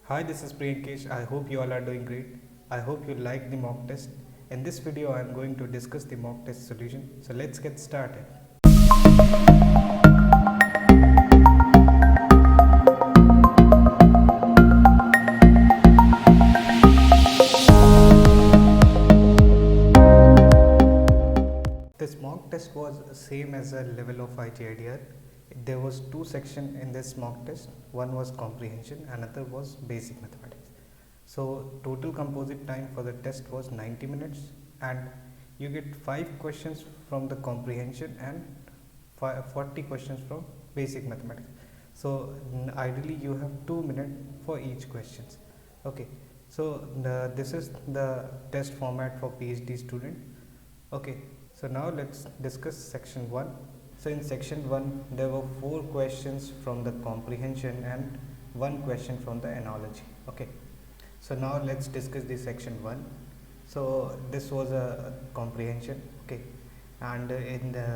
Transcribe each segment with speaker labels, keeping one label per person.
Speaker 1: Hi, this is Priyankesh. I hope you all are doing great. I hope you like the mock test. In this video, I am going to discuss the mock test solution. So let's get started. This mock test was same as a level of IGIDR. There was two sections in this mock test. One was comprehension, another was basic mathematics. So total composite time for the test was 90 minutes, and you get 5 questions from the comprehension and 40 questions from basic mathematics. So ideally you have 2 minutes for each questions. Okay, so this is the test format for PhD student. Okay, so now let's discuss section 1. So in section 1 there were 4 questions from the comprehension and 1 question from the analogy. Okay, so now let's discuss the section 1. So this was a comprehension. Okay, and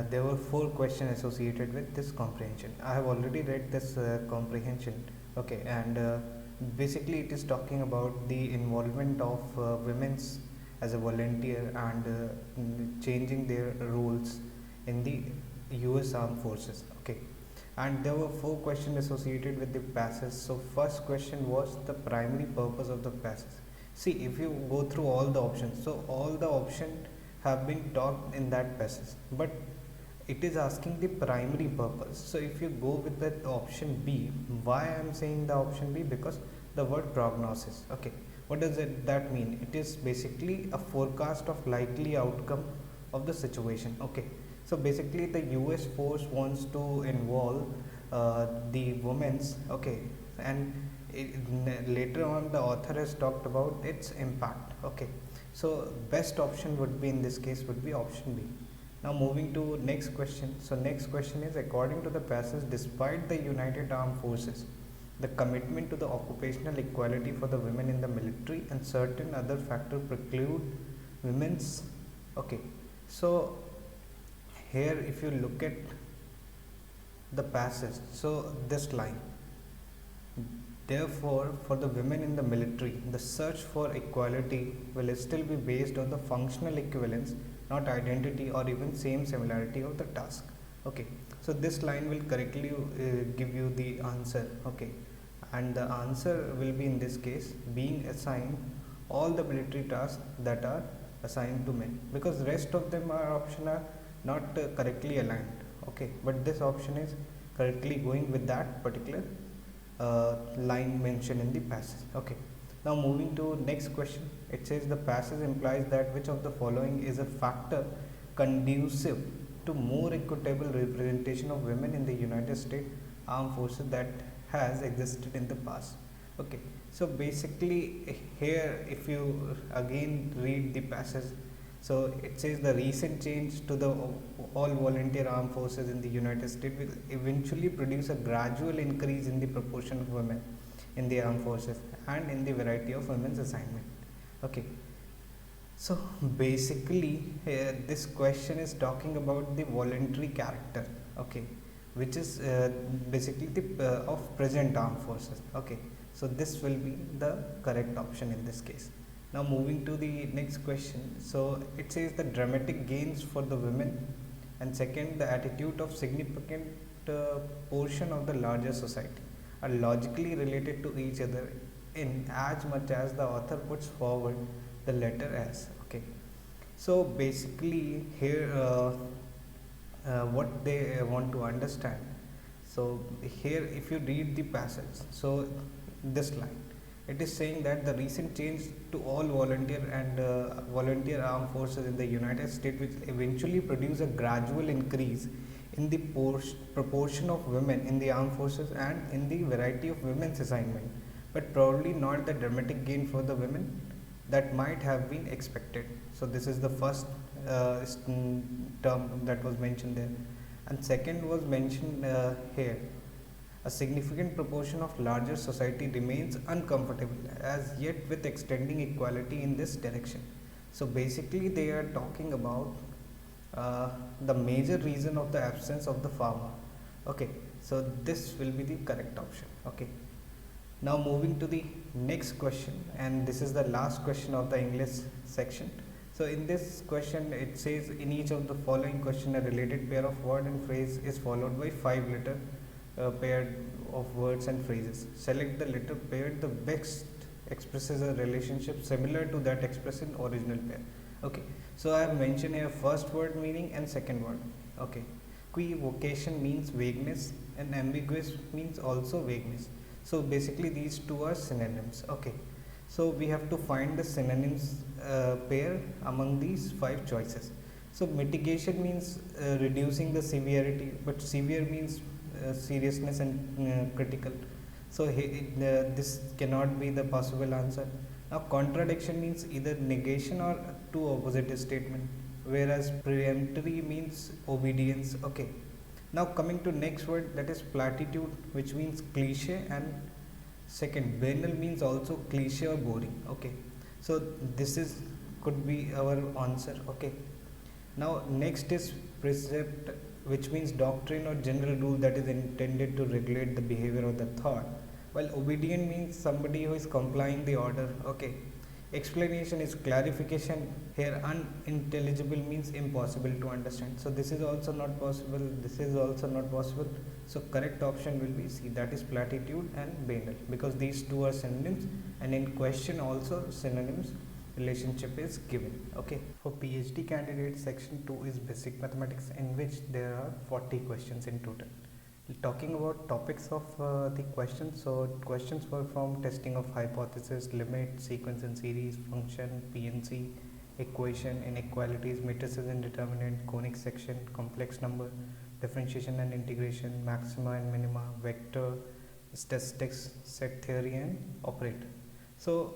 Speaker 1: there were 4 questions associated with this comprehension. I have already read this comprehension. Okay, and basically it is talking about the involvement of women's as a volunteer and changing their roles in the US Armed Forces. Okay, and there were 4 questions associated with the passes. So first question was the primary purpose of the passes. See, if you go through all the options, so all the options have been talked in that passage, but it is asking the primary purpose. So if you go with that option B, why I am saying the option B? Because the word prognosis. Okay, what does that mean? It is basically a forecast of likely outcome of the situation. Okay, so basically the US force wants to involve the women's. Okay, and later on the author has talked about its impact. Okay, so best option would be in this case would be option B. Now moving to next question. So next question is, according to the passage, despite the United Armed Forces, the commitment to the occupational equality for the women in the military and certain other factors preclude women's. Okay, so here if you look at the passage, so this line, therefore for the women in the military the search for equality will still be based on the functional equivalence, not identity or even same similarity of the task. Okay, so this line will correctly give you the answer. Okay, and the answer will be in this case being assigned all the military tasks that are assigned to men, because rest of them are option are not correctly aligned. Okay, but this option is correctly going with that particular line mentioned in the passage. Okay, now moving to next question. It says the passage implies that which of the following is a factor conducive to more equitable representation of women in the United States Armed Forces that has existed in the past. Okay, so basically here if you again read the passage, so it says the recent change to the all volunteer armed forces in the United States will eventually produce a gradual increase in the proportion of women in the armed forces and in the variety of women's assignment. Okay, so basically this question is talking about the voluntary character. Okay, which is basically the of present armed forces. Okay, so this will be the correct option in this case. Now moving to the next question. So it says the dramatic gains for the women, and second the attitude of significant portion of the larger society are logically related to each other in as much as the author puts forward the letter as. Okay, so basically here what they want to understand. So here if you read the passage, so this line, it is saying that the recent change to all volunteer and volunteer armed forces in the United States will eventually produce a gradual increase in the proportion of women in the armed forces and in the variety of women's assignment, but probably not the dramatic gain for the women that might have been expected. So this is the first term that was mentioned there, and second was mentioned here, a significant proportion of larger society remains uncomfortable as yet with extending equality in this direction. So basically they are talking about the major reason of the absence of the farmer. Okay, so this will be the correct option. Okay, Now moving to the next question, and this is the last question of the English section. So in this question it says, in each of the following question a related pair of word and phrase is followed by 5 letter pair of words and phrases. Select the letter pair the best expresses a relationship similar to that expressed in original pair. Okay, so I have mentioned here first word meaning and second word. Okay, equivocation means vagueness and ambiguous means also vagueness. So basically these two are synonyms. Okay, so we have to find the synonyms pair among these 5 choices. So mitigation means reducing the severity, but severe means seriousness and critical. So this cannot be the possible answer. Now contradiction means either negation or two opposite statement, whereas peremptory means obedience. Okay, now coming to next word, that is platitude, which means cliche, and second banal means also cliche or boring. Okay, so this is could be our answer. Okay, now next is precept, which means doctrine or general rule that is intended to regulate the behavior of the thought, while obedient means somebody who is complying the order. Okay, explanation is clarification. Here unintelligible means impossible to understand, so this is also not possible, this is also not possible. So correct option will be C, that is platitude and banal, because these two are synonyms, and in question also synonyms relationship is given. Okay, for PhD candidates section 2 is basic mathematics, in which there are 40 questions in total. Talking about topics of the questions, so questions were from testing of hypothesis, limit, sequence and series, function, PNC, equation, inequalities, matrices and determinant, conic section, complex number, differentiation and integration, maxima and minima, vector, statistics, set theory and operator. So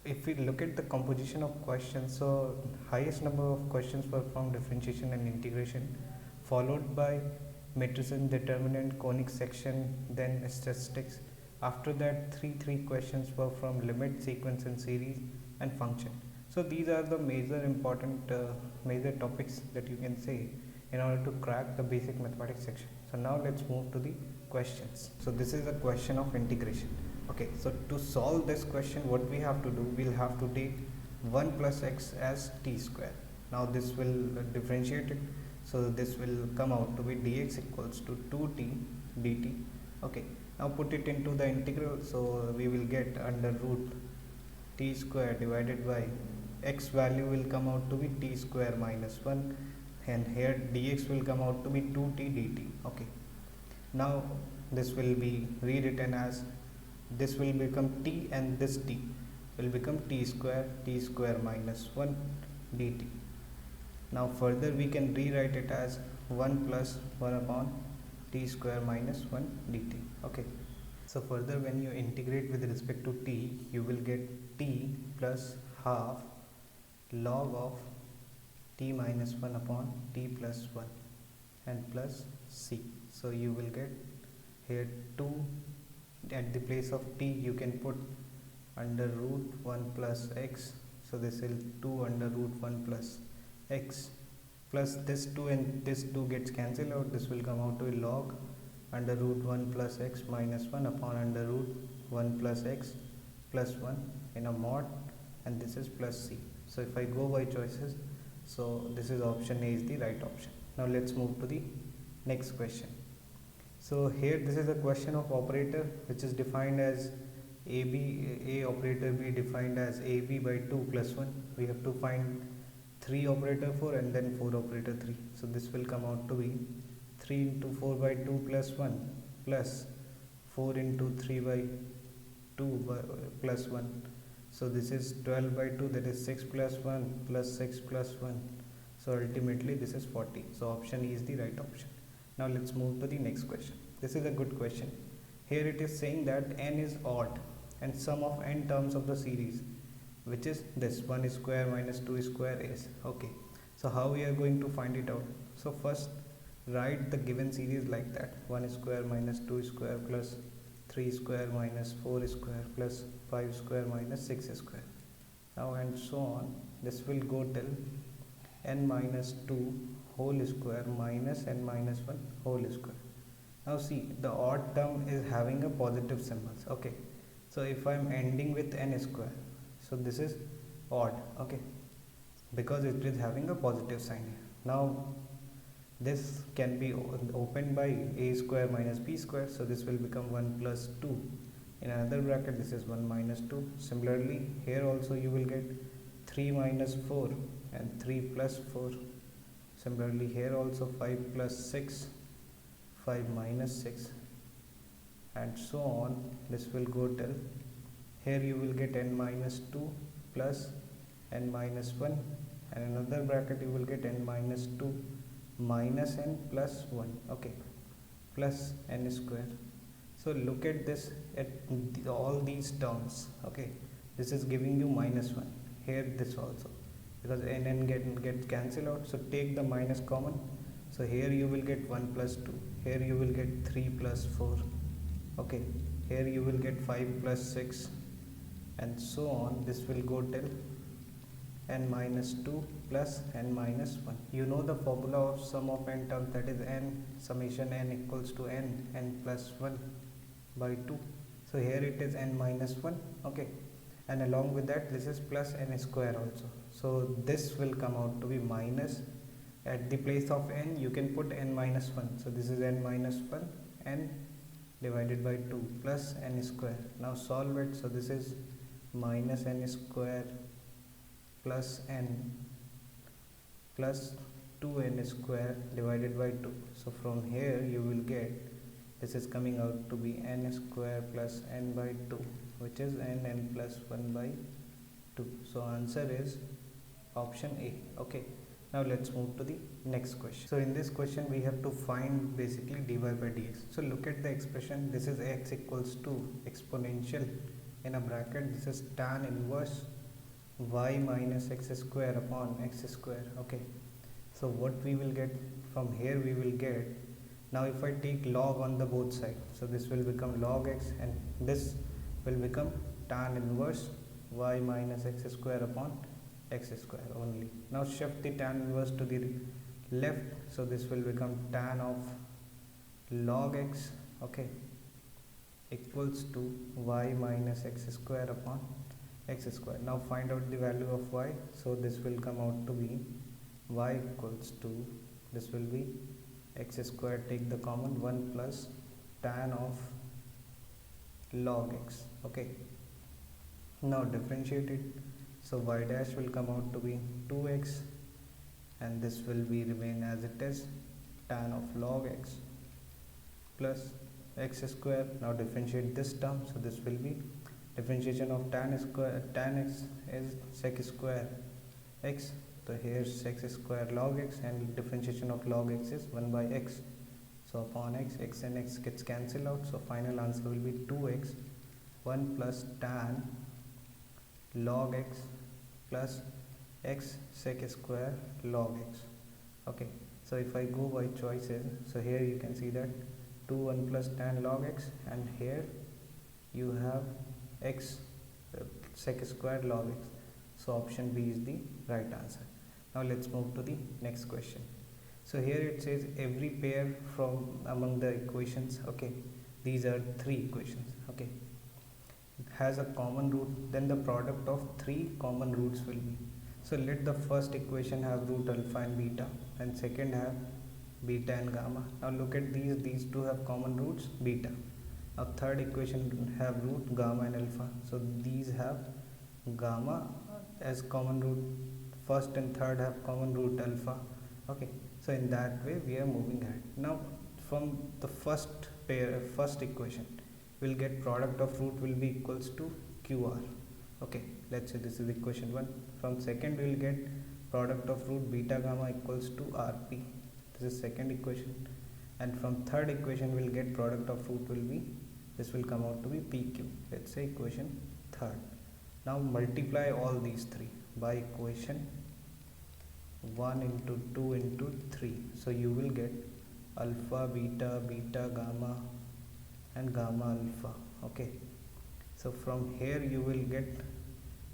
Speaker 1: if we look at the composition of questions, so highest number of questions were from differentiation and integration, followed by matrices and determinant, conic section, then statistics. After that three questions were from limit, sequence and series, and function. So these are the major important major topics that you can say in order to crack the basic mathematics section. So now let's move to the questions. So this is a question of integration. Okay, so to solve this question, what we have to do, we'll have to take 1 plus x as t square. Now this will differentiate it, so this will come out to be dx equals to 2t dt. Okay, now put it into the integral, so we will get under root t square divided by x value will come out to be t square minus 1, and here dx will come out to be 2t dt. Okay, now this will be rewritten as, this will become t and this t will become t square minus 1 dt. Now further we can rewrite it as 1 plus 1 upon t square minus 1 dt. Okay, so further when you integrate with respect to t, you will get t plus half log of t minus 1 upon t plus 1 and plus c. So you will get here 2, at the place of t you can put under root 1 plus x, so this is 2 under root 1 plus x, plus this 2 and this 2 gets cancelled out, this will come out to a log under root 1 plus x minus 1 upon under root 1 plus x plus 1 in a mod, and this is plus c. So if I go by choices, so this is option A is the right option. Now let's move to the next question. So here this is a question of operator, which is defined as a operator be defined as ab by 2 plus 1. We have to find 3 operator 4 and then 4 operator 3. So this will come out to be 3 into 4 by 2 plus 1 plus 4 into 3 by 2 by plus 1. So this is 12 by 2, that is 6 plus 1 plus 6 plus 1. So ultimately this is 40. So option E is the right option. Now let's move to the next question. This is a good question. Here it is saying that n is odd and sum of n terms of the series, which is this 1 square minus 2 square is. Okay, so how we are going to find it out? So first write the given series like that, 1 square minus 2 square plus 3 square minus 4 square plus 5 square minus 6 square. Now and so on, this will go till n minus 2 whole square minus n minus 1 whole square. Now see, the odd term is having a positive symbols. Okay, So if I'm ending with n square, so this is odd, okay, because it is having a positive sign here. Now this can be opened by a square minus b square, so this will become 1 plus 2. In another bracket, this is 1 minus 2. Similarly, here also you will get 3 minus 4 and 3 plus 4. Similarly, here also 5 plus 6, 5 minus 6, and so on. This will go till here you will get n minus 2 plus n minus 1, and another bracket you will get n minus 2 minus n plus 1, okay, plus n square. So look at this, at all these terms, okay, this is giving you minus 1, here this also, because n get cancel out, so take the minus common. So here you will get 1 plus 2, here you will get 3 plus 4, okay, here you will get 5 plus 6, and so on. This will go till n minus 2 plus n minus 1. You know the formula of sum of n terms, that is n summation n equals to n plus 1 by 2. So here it is n minus 1, okay, and along with that this is plus n square also. So this will come out to be minus, at the place of n you can put n minus 1, so this is n minus 1, n divided by 2 plus n square. Now solve it, so this is minus n square plus n plus 2n square divided by 2. So from here you will get, this is coming out to be n square plus n by 2, which is n plus 1 by 2. So answer is option A, okay. Now let's move to the next question. So in this question we have to find basically dy by dx. So look at the expression, this is x equals to exponential in a bracket, this is tan inverse y minus x square upon x square, okay. So what we will get from here, we will get, now if I take log on the both sides, so this will become log x and this will become tan inverse y minus x square upon x square only. Now shift the tan inverse to the left, so this will become tan of log x, okay, equals to y minus x square upon x square. Now find out the value of y, so this will come out to be y equals to, this will be x square, take the common, 1 plus tan of log x, okay. Now differentiate it, so y dash will come out to be 2x and this will be remain as it is, tan of log x plus x square. Now differentiate this term, so this will be differentiation of tan x is sec square x, so here sec square log x, and differentiation of log x is 1 by x, so upon x and x gets cancelled out, so final answer will be 2x 1 plus tan log x plus x sec square log x, okay. So if I go by choices, so here you can see that 2 1 plus tan log x, and here you have x sec square log x, so option B is the right answer. Now let's move to the next question. So here it says every pair from among the equations, okay, these are 3 equations, okay, has a common root, then the product of 3 common roots will be. So let the first equation have root alpha and beta, and second have beta and gamma. Now look at these two have common roots beta. Now third equation have root gamma and alpha, so these have gamma as common root, first and third have common root alpha, okay. So in that way we are moving ahead. Now from the first equation we'll get product of root will be equals to QR, okay. Let's say this is equation 1. From second we will get product of root beta gamma equals to RP, this is second equation, and from third equation we'll get product of root will be, this will come out to be PQ, let's say equation third. Now multiply all these 3 by equation 1 into 2 into 3, so you will get alpha beta beta gamma and gamma alpha, okay. So from here you will get,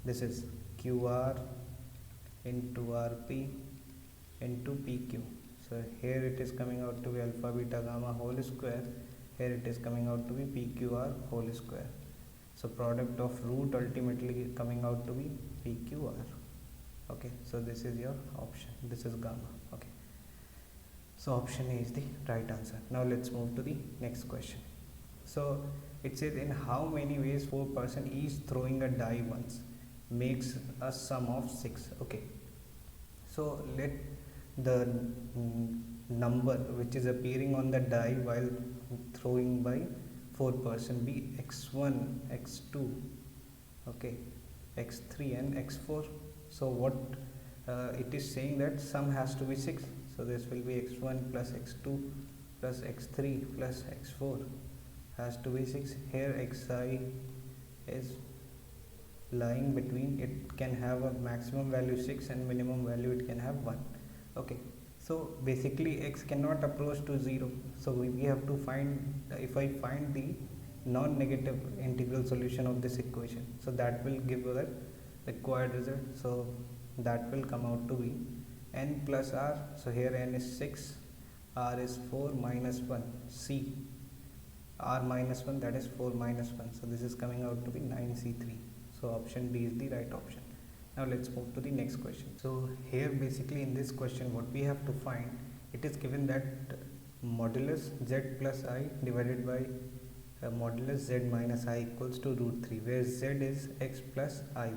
Speaker 1: this is QR into RP into PQ, so here it is coming out to be alpha beta gamma whole square, here it is coming out to be PQR whole square. So product of root ultimately coming out to be PQR. Okay, so this is your option, this is gamma. Okay, so option A is the right answer. Now let's move to the next question. So it says, in how many ways 4% each throwing a die once makes a sum of 6. Okay, so let the number which is appearing on the die while throwing by 4% be x1, x2, okay, x3 and x4. So what it is saying that sum has to be 6. So this will be x1 plus x2 plus x3 plus x4 has to be 6. Here xi is lying between, it can have a maximum value 6 and minimum value it can have 1. Okay, so basically x cannot approach to 0, so we have to find, if I find the non-negative integral solution of this equation, so that will give the required result. So that will come out to be n plus r. So here n is 6, r is 4 minus 1, c r minus 1, that is 4 minus 1, so this is coming out to be 9c3. So option D is the right option. Now let's move to the next question. So here basically in this question what we have to find, it is given that modulus z plus I divided by modulus z minus I equals to root 3, where z is x plus iy,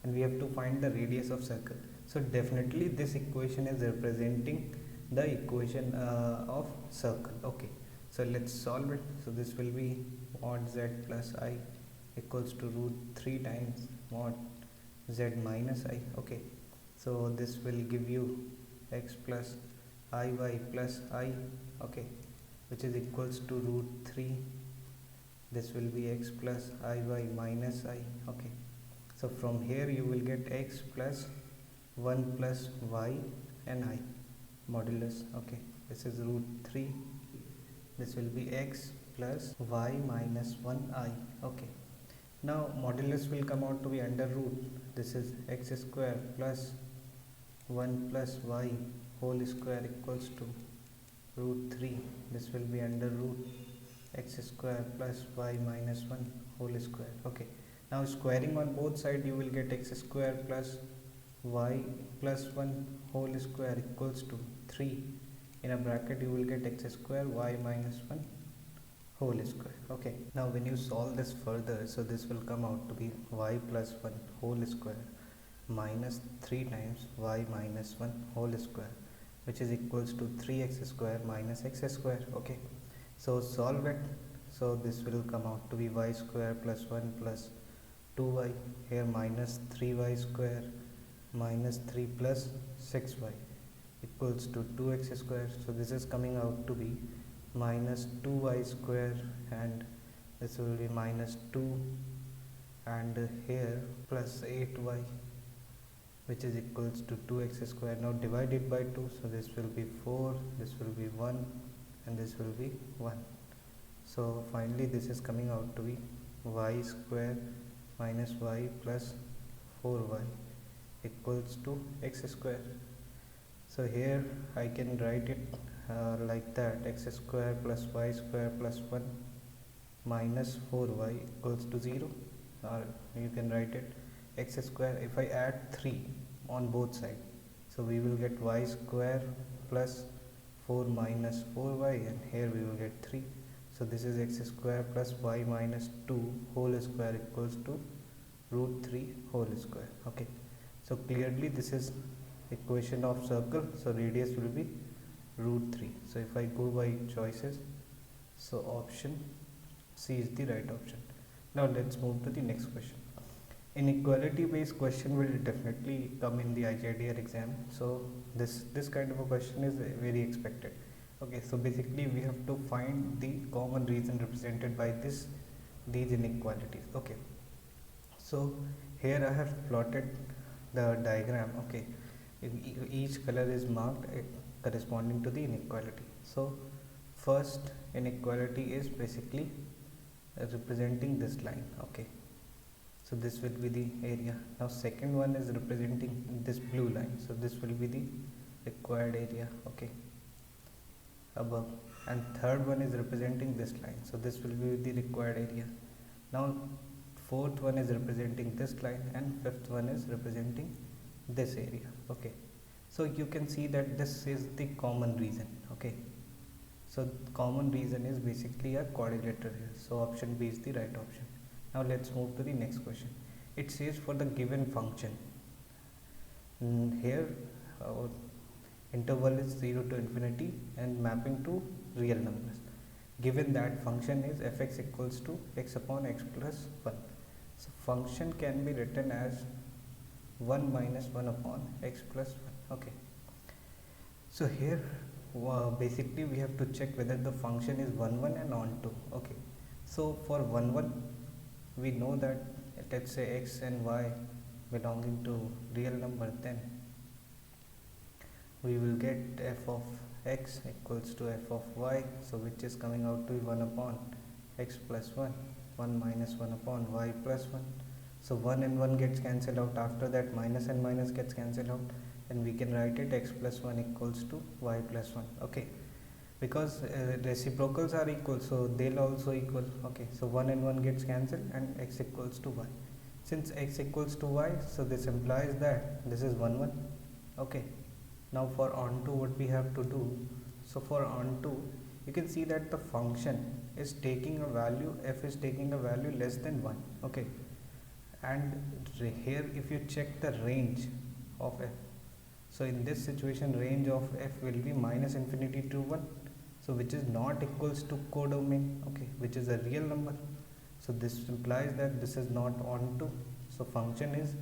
Speaker 1: and we have to find the radius of circle. So definitely this equation is representing the equation of circle. Okay, so let's solve it. So this will be mod z plus I equals to root 3 times mod z minus I. Okay, so this will give you x plus iy plus I, okay, which is equals to root 3. This will be x plus iy minus I. Okay, so from here you will get x plus 1 plus y and I modulus. Okay, this is root 3. This will be x plus y minus 1i. Okay, now modulus will come out to be under root. This is x square plus 1 plus y whole square equals to root 3. This will be under root x square plus y minus 1 whole square. Okay, now squaring on both sides you will get x square plus y plus 1 whole square equals to 3. In a bracket you will get x square y minus 1 whole square. Okay, now when you solve this further, so this will come out to be y plus 1 whole square minus 3 times y minus 1 whole square, which is equals to 3x square minus x square. Okay, so solve it. So this will come out to be y square plus 1 plus 2y, here minus 3y square minus 3 plus 6y equals to 2x square. So this is coming out to be minus 2y square, and this will be minus 2, and here plus 8y, which is equals to 2x square. Now divide it by 2, so this will be 4, this will be 1, and this will be 1. So finally this is coming out to be y square minus y plus 4y equals to x square. So here I can write it like that, x square plus y square plus 1 minus 4y equals to 0, or you can write it x square. If I add 3 on both sides, so we will get y square plus 4 minus 4y, and here we will get 3. So this is x square plus y minus 2 whole square equals to root 3 whole square. Okay, so clearly this is equation of circle, so radius will be root 3. So if I go by choices, so option C is the right option. Now let's move to the next question. Inequality based question will definitely come in the IGIDR exam, so this kind of a question is very expected. Okay, so basically we have to find the common reason represented by these inequalities. Okay, so here I have plotted the diagram. Okay, each color is marked corresponding to the inequality. So first inequality is basically representing this line. Okay, so this will be the area. Now second one is representing this blue line, so this will be the required area. Okay, above, and third one is representing this line, so this will be the required area. Now fourth one is representing this line, and fifth one is representing this area. Okay, so you can see that this is the common region. Okay, so common region is basically a quadrilateral here, so option B is the right option. Now let's move to the next question. It says for the given function, here interval is 0 to infinity and mapping to real numbers. Given that function is fx equals to x upon x plus 1. So function can be written as 1 minus 1 upon x plus 1. Okay. So here basically we have to check whether the function is 1 1 and onto. Okay. So for 1 1 we know that, let's say x and y belonging to real number, then we will get f of x equals to f of y, so which is coming out to be 1 upon x plus 1, 1 minus 1 upon y plus 1. So 1 and 1 gets cancelled out, after that minus and minus gets cancelled out, and we can write it x plus 1 equals to y plus 1. Okay, because reciprocals are equal, so they'll also equal. Okay, so 1 and 1 gets cancelled and x equals to y. Since x equals to y, so this implies that this is 1 1. Okay, now for onto what we have to do, so for onto you can see that the function is taking a value, f is taking a value less than 1. Okay, and here if you check the range of f, so in this situation range of f will be minus infinity to 1, so which is not equals to codomain. Okay, which is a real number, so this implies that this is not onto, so function is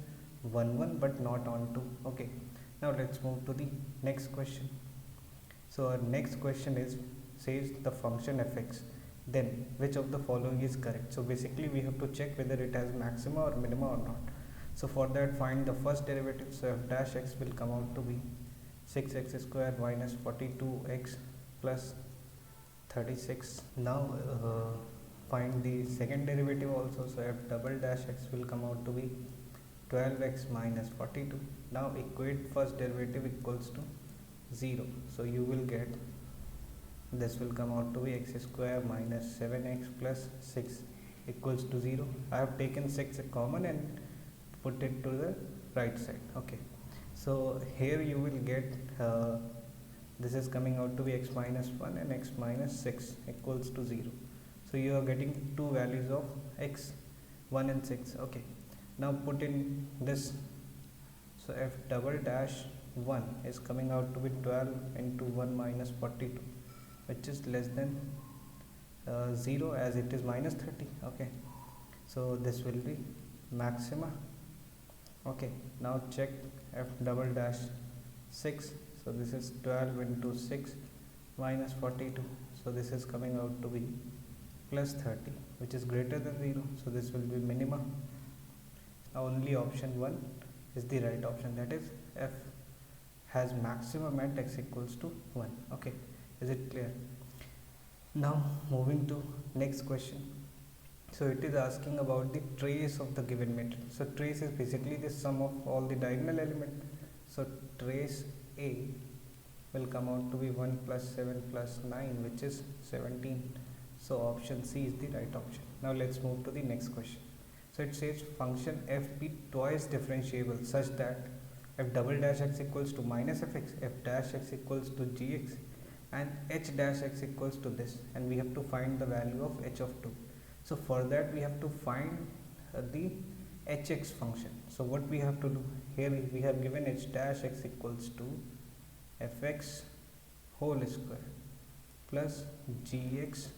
Speaker 1: 1 1 but not onto. Okay, now let's move to the next question. So our next question is, says the function fx, then which of the following is correct? So basically we have to check whether it has maxima or minima or not. So for that, find the first derivative. So f dash x will come out to be 6x square minus 42x plus 36. Now find the second derivative also. So f double dash x will come out to be 12x minus 42. Now equate first derivative equals to 0. So you will get, this will come out to be x square minus 7x plus 6 equals to 0. I have taken 6 common and put it to the right side. Okay, so here you will get this is coming out to be x minus 1 and x minus 6 equals to 0. So you are getting two values of x, 1 and 6. Okay, now put in this. So f double dash 1 is coming out to be 12 into 1 minus 42, which is less than 0 as it is minus 30. Okay, so this will be maxima. Okay, now check f double dash 6. So this is 12 into 6 minus 42, so this is coming out to be plus 30, which is greater than 0, so this will be minima. Only option 1 is the right option, that is f has maximum at x equals to 1. Okay, is it clear? Now moving to next question. So it is asking about the trace of the given matrix. So trace is basically the sum of all the diagonal elements. So trace A will come out to be 1 plus 7 plus 9, which is 17. So option C is the right option. Now let's move to the next question. So it says function f be twice differentiable such that f double dash x equals to minus fx, f dash x equals to gx, and h dash x equals to this, and we have to find the value of h of 2. So for that we have to find the hx function. So what we have to do, here we have given h dash x equals to fx whole square plus gx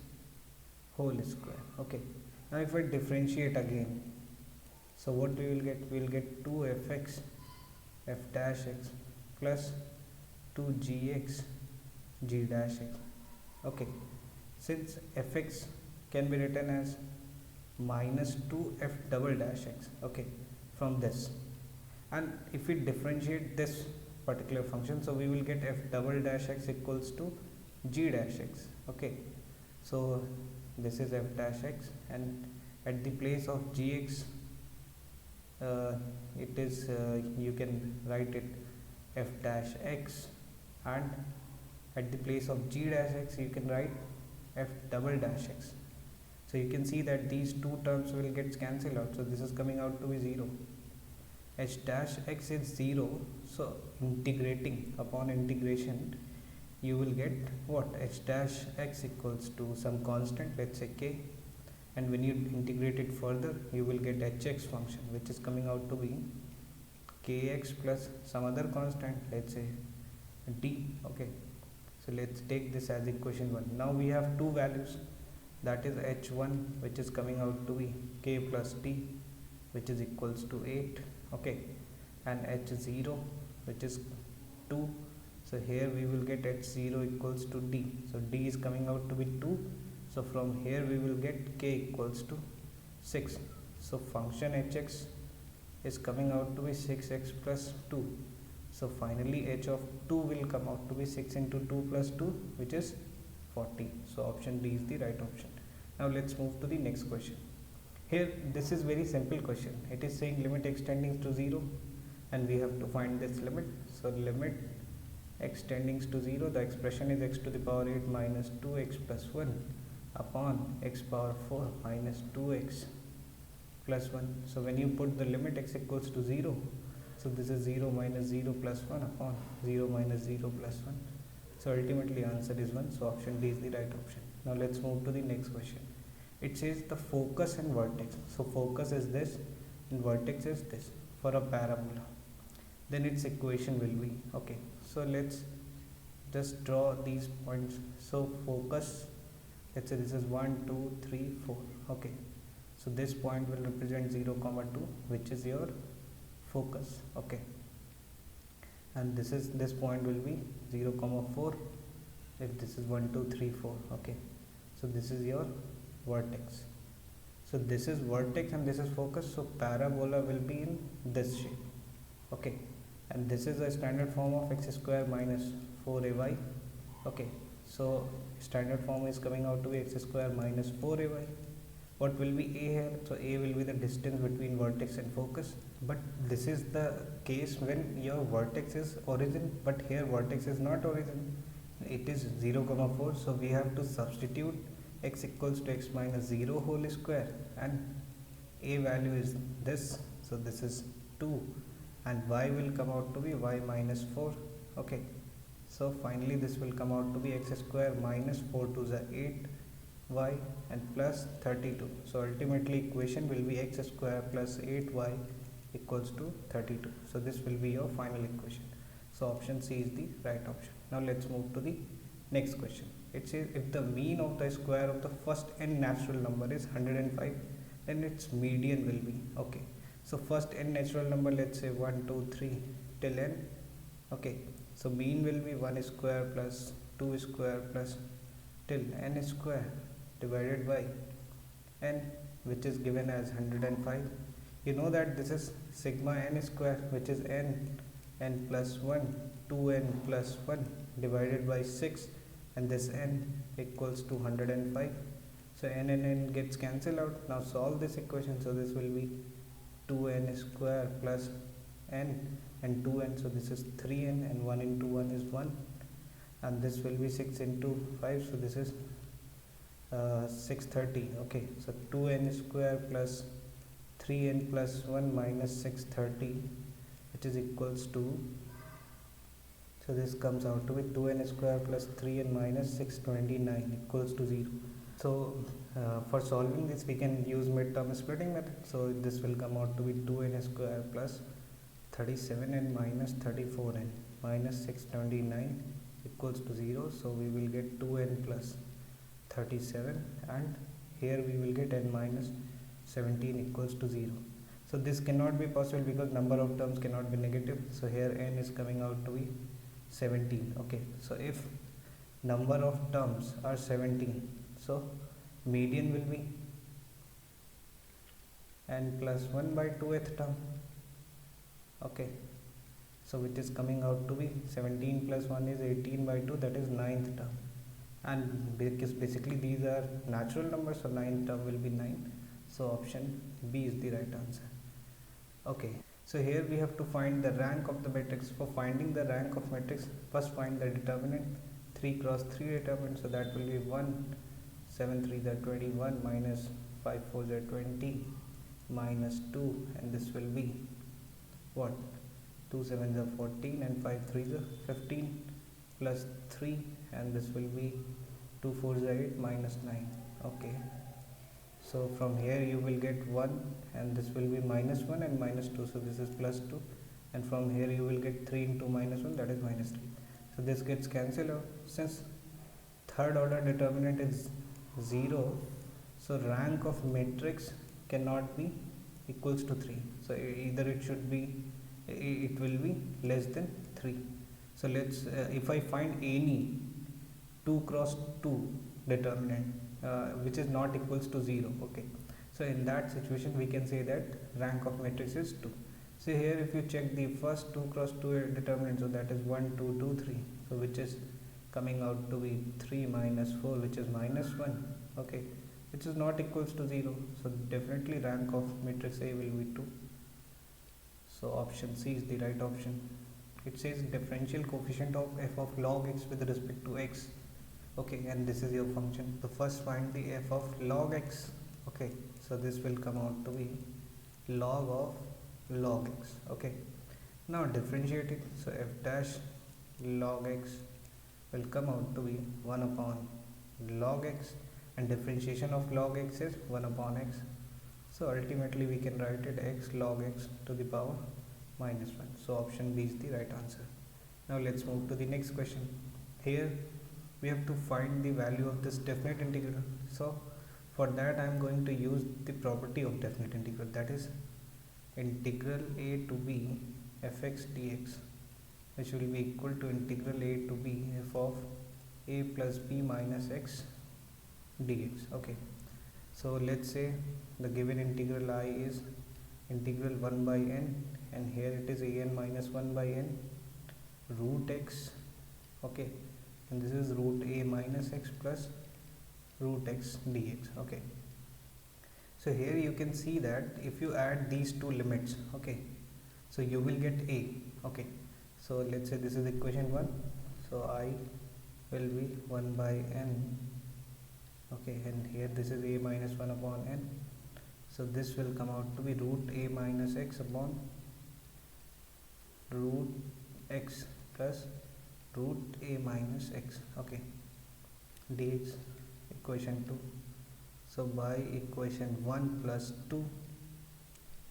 Speaker 1: whole square. Okay, now if I differentiate again, so what we will get, we will get 2fx f dash x plus 2gx g dash x. Okay, since fx can be written as minus 2f double dash x, okay, from this, and if we differentiate this particular function, so we will get f double dash x equals to g dash x. Okay, so this is f dash x, and at the place of gx it is you can write it f dash x, and at the place of g dash x you can write f double dash x. So you can see that these two terms will get cancelled out. So this is coming out to be 0. H dash x is 0. So integrating, upon integration, you will get what? H dash x equals to some constant, let's say k. And when you integrate it further, you will get hx function, which is coming out to be kx plus some other constant, let's say d. Okay, so let's take this as equation 1. Now we have two values, that is h1, which is coming out to be k plus d, which is equals to 8. Okay, and h0, which is 2. So here we will get h0 equals to d. So d is coming out to be 2. So from here we will get k equals to 6. So function hx is coming out to be 6x plus 2. So finally h of 2 will come out to be 6 into 2 plus 2, which is 40. So option D is the right option. Now let's move to the next question. Here this is very simple question. It is saying limit x tending to 0 and we have to find this limit. So limit x tending to 0, the expression is x to the power 8 minus 2x plus 1 upon x power 4 minus 2x plus 1. So when you put the limit x equals to 0, so this is 0 minus 0 plus 1 upon 0 minus 0 plus 1. So ultimately answer is 1. So option D is the right option. Now let's move to the next question. It says the focus and vertex. So focus is this and vertex is this for a parabola. Then its equation will be, okay, so let's just draw these points. So focus, let's say this is 1, 2, 3, 4. Okay, so this point will represent 0, 2, which is your focus. Okay, and this point will be 0, 4 if this is 1, 2, 3, 4. Okay, so this is your vertex. So this is vertex and this is focus. So parabola will be in this shape. Okay, and this is a standard form of x square minus 4ay. Okay, so standard form is coming out to be x square minus 4ay. What will be a here? So a will be the distance between vertex and focus. But this is the case when your vertex is origin, but here vertex is not origin. It is 0, 4. So we have to substitute x equals to x minus 0 whole square, and a value is this. So this is 2, and y will come out to be y minus 4. Okay, so finally this will come out to be x square minus 4 to the 8 y and plus 32. So ultimately equation will be x square plus 8y equals to 32. So this will be your final equation. So option C is the right option. Now let's move to the next question. It says if the mean of the square of the first n natural number is 105, then its median will be, okay, so first n natural number, let's say 1, 2, 3 till n. Okay, so mean will be 1 square plus 2 square plus till n square divided by n, which is given as 105. You know that this is sigma n square, which is n plus 1, 2n plus 1 divided by 6, and this n equals to 105. So n and n gets cancelled out. Now solve this equation. So this will be 2n square plus n and 2n. So this is 3n, and 1 into 1 is 1, and this will be 6 into 5. So this is 630. Okay, so 2n square plus 3n plus 1 minus 630, which is equals to, so this comes out to be 2n square plus 3n minus 629 equals to 0. So for solving this we can use midterm splitting method. So this will come out to be 2n square plus 37n minus 34n minus 629 equals to 0. So we will get 2n plus 37, and here we will get n minus 17 equals to 0. So this cannot be possible because number of terms cannot be negative. So here n is coming out to be 17. Okay, so if number of terms are 17, so median will be n plus 1 by 2th term. Okay, so which is coming out to be 17 plus 1 is 18 by 2, that is 9th term, and because basically these are natural numbers, so 9th term will be 9. So option B is the right answer. Okay, so here we have to find the rank of the matrix. For finding the rank of matrix, first find the determinant, 3 cross 3 determinant, so that will be 1, 7 3s are 21 minus 5 4s are 20 minus 2, and this will be what, 2 7s are 14 and 5 3s are 15 plus 3, and this will be 2 4s are 8 minus 9. Okay, so from here you will get 1, and this will be minus 1 and minus 2, so this is plus 2, and from here you will get 3 into minus 1, that is minus 3. So this gets cancelled out. Since third order determinant is 0, so rank of matrix cannot be equals to 3. So either it will be less than 3. So let's if I find any 2 cross 2 determinant which is not equals to 0, okay, so in that situation we can say that rank of matrix is 2. So here if you check the first 2 cross 2 determinant, so that is 1 2 2 3, so which is coming out to be 3 minus 4, which is minus 1, okay, which is not equals to 0. So definitely rank of matrix A will be 2. So option C is the right option. It says differential coefficient of f of log x with respect to x, okay, and this is your function. So first find the f of log x, okay, so this will come out to be log of log x, okay. Now differentiate it, so f dash log x will come out to be 1 upon log x, and differentiation of log x is 1 upon x. So ultimately we can write it x log x to the power minus 1. So option B is the right answer. Now let's move to the next question. Here we have to find the value of this definite integral. So for that I am going to use the property of definite integral, that is integral a to b fx dx, which will be equal to integral a to b f of a plus b minus x dx. Okay, so let's say the given integral I is integral 1 by n, and here it is a n minus 1 by n root x, okay, and this is root a minus x plus root x dx. Okay, so here you can see that if you add these two limits, okay, so you will get a, okay, so let's say this is equation 1, so I will be 1 by n, okay, and here this is a minus 1 upon n, so this will come out to be root a minus x upon root x plus root a minus x, okay, dx, equation 2. So by equation 1 plus 2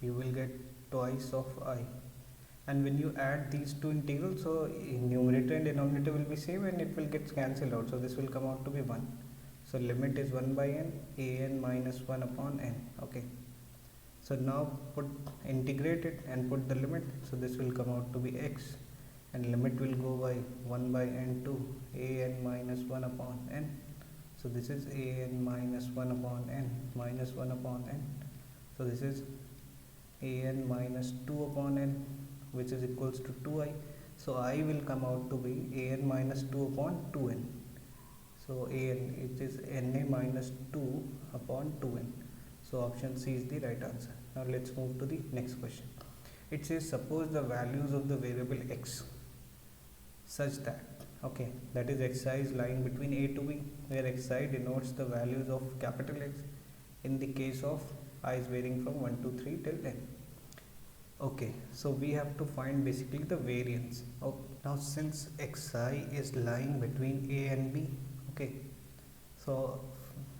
Speaker 1: you will get twice of I, and when you add these two integrals, so numerator and denominator will be same and it will get cancelled out, so this will come out to be 1. So limit is 1 by n, a n minus 1 upon n, okay. So now integrate it and put the limit, so this will come out to be x, and limit will go by 1 by n to a n minus 1 upon n, so this is a n minus 1 upon n minus 1 upon n, so this is a n minus 2 upon n, which is equals to 2i, so I will come out to be a n minus 2 upon 2n, so a n, it is na minus 2 upon 2n, so option C is the right answer. Now let's move to the next question. It says suppose the values of the variable x such that, okay, that is xi is lying between a to b, where xi denotes the values of capital X in the case of I is varying from 1 to 3 till n. Okay, so we have to find basically the variance. Oh, now since xi is lying between a and b, okay, so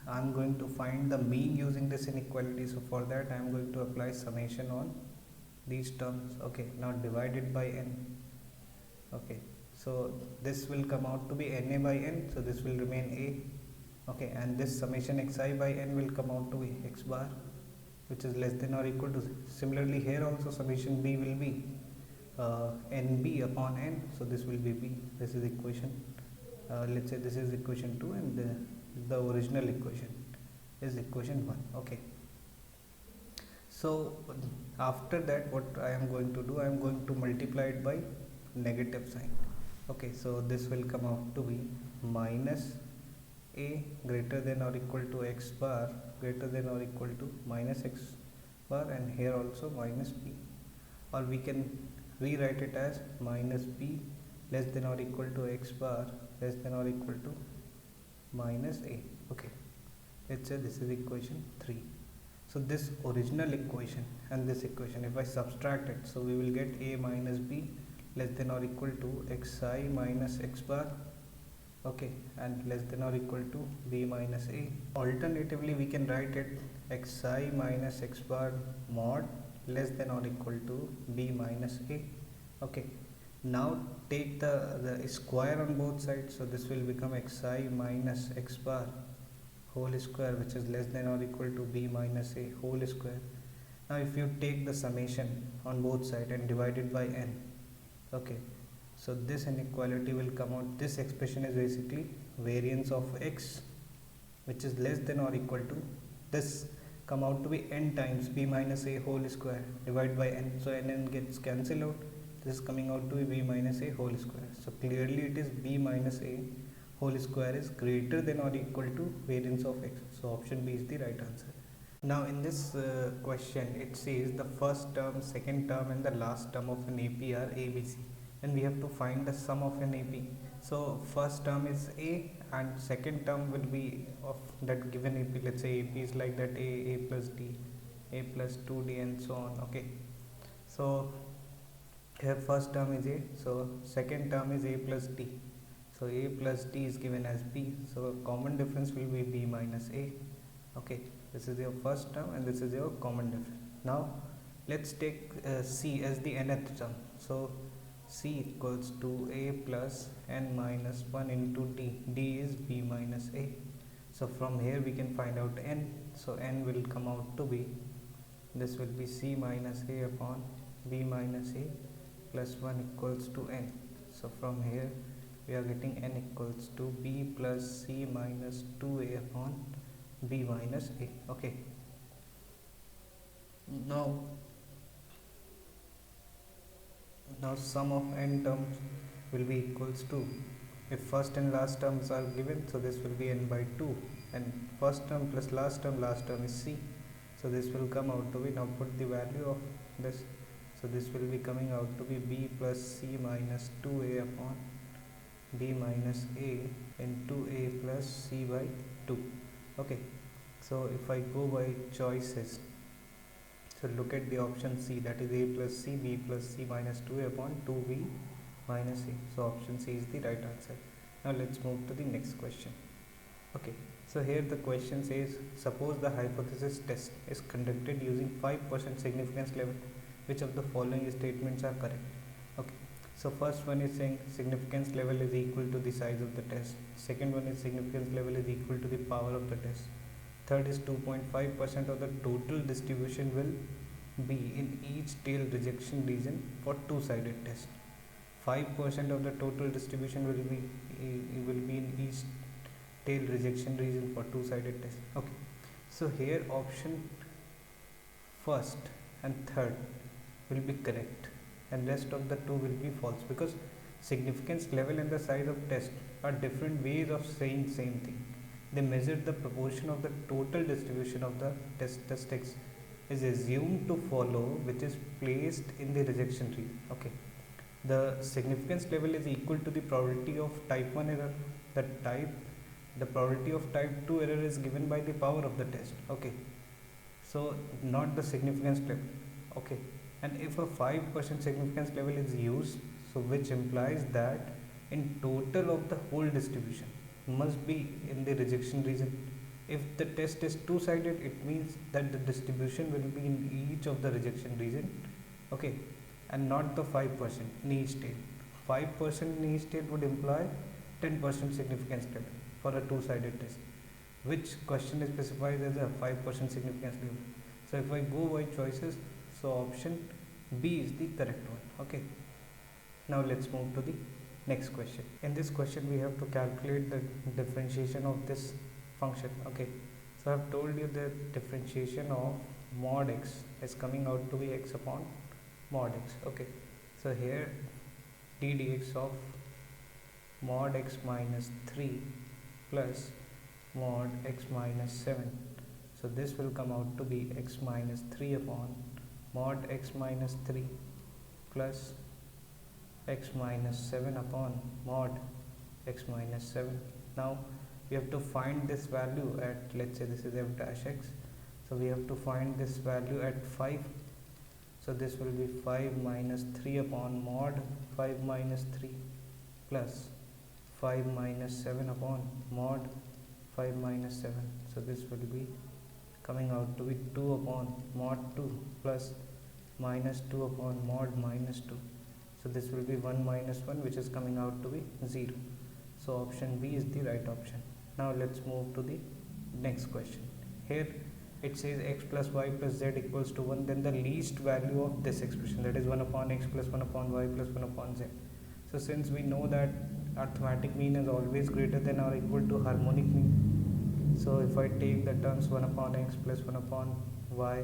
Speaker 1: I am going to find the mean using this inequality. So for that I am going to apply summation on these terms, okay, now divided by n, okay, so this will come out to be na by n, so this will remain a, okay, and this summation xi by n will come out to be x bar, which is less than or equal to. Similarly here also summation b will be nb upon n, so this will be b. This is equation, let's say this is equation 2, and the original equation is equation 1, okay. So after that what I am going to do, I am going to multiply it by negative sign, okay, so this will come out to be minus a greater than or equal to x bar greater than or equal to minus x bar, and here also minus b, or we can rewrite it as minus b less than or equal to x bar less than or equal to minus a, okay. let's say this is equation 3. So this original equation and this equation, if I subtract it, so we will get a minus b less than or equal to xi minus x bar, okay, and less than or equal to b minus a. Alternatively, we can write it xi minus x bar mod less than or equal to b minus a, okay. Now take the square on both sides, so this will become xi minus x bar whole square, which is less than or equal to b minus a whole square. Now if you take the summation on both sides and divide it by n, okay, so this inequality will come out. This expression is basically variance of x, which is less than or equal to this, come out to be n times b minus a whole square divided by n, so n gets cancelled out. This is coming out to be b minus a whole square. So clearly it is b minus a whole square is greater than or equal to variance of x. So option B is the right answer. Now in this question, it says the first term, second term and the last term of an AP are ABC, and we have to find the sum of an AP. So first term is A and second term will be of that given AP. Let's say AP is like that, A plus D, A plus 2D and so on, okay. So here first term is A, so second term is A plus D. So a plus d is given as b, so common difference will be b minus a, okay. This is your first term and this is your common difference. Now let's take c as the nth term. So c equals to a plus n minus 1 into d. D is b minus a. So from here we can find out n. So n will come out to be, this will be c minus a upon b minus a plus 1 equals to n. So from here we are getting n equals to b plus c minus 2a upon b minus a, okay. Now sum of n terms will be equals to, if first and last terms are given, so this will be n by 2, and first term plus last term is c, so this will come out to be, now put the value of this, so this will be coming out to be b plus c minus 2a upon b minus a into a plus c by 2, okay. So if I go by choices, so look at the option C, that is a plus c, b plus c minus 2a upon 2b minus a, so option C is the right answer. Now let's move to the next question, okay. So here the question says, suppose the hypothesis test is conducted using 5% significance level, which of the following statements are correct, okay. So first one is saying significance level is equal to the size of the test. Second one is significance level is equal to the power of the test. Third is 2.5% of the total distribution will be in each tail rejection region for two-sided test. 5% of the total distribution will be in each tail rejection region for two-sided test, okay. So here option first and third will be correct, and rest of the two will be false, because significance level and the size of test are different ways of saying same thing. They measure the proportion of the total distribution of the test x is assumed to follow, which is placed in the rejection region, okay. The significance level is equal to the probability of type 1 error. The probability of type 2 error is given by the power of the test, okay. So not the significance level, okay. And if a 5% significance level is used, so which implies that in total of the whole distribution must be in the rejection region. If the test is two-sided, it means that the distribution will be in each of the rejection region, okay, and not the 5% in each tail. 5% in each tail would imply 10% significance level for a two-sided test, which question is specified as a 5% significance level. So if I go by choices, so option B is the correct one, okay. Now let's move to the next question. In this question we have to calculate the differentiation of this function, okay. So I have told you the differentiation of mod x is coming out to be x upon mod x, okay. So here d dx of mod x minus 3 plus mod x minus 7, so this will come out to be x minus 3 upon mod x minus 3 plus x minus 7 upon mod x minus 7. Now we have to find this value at, let's say this is f dash x, so we have to find this value at 5. So this will be 5 minus 3 upon mod 5 minus 3 plus 5 minus 7 upon mod 5 minus 7. So this will be coming out to be 2 upon mod 2 plus minus 2 upon mod minus 2. So this will be 1 minus 1, which is coming out to be 0. So option B is the right option. Now let's move to the next question. Here it says x plus y plus z equals to 1, then the least value of this expression, that is 1 upon x plus 1 upon y plus 1 upon z. So since we know that arithmetic mean is always greater than or equal to harmonic mean, so if I take the terms 1 upon x plus 1 upon y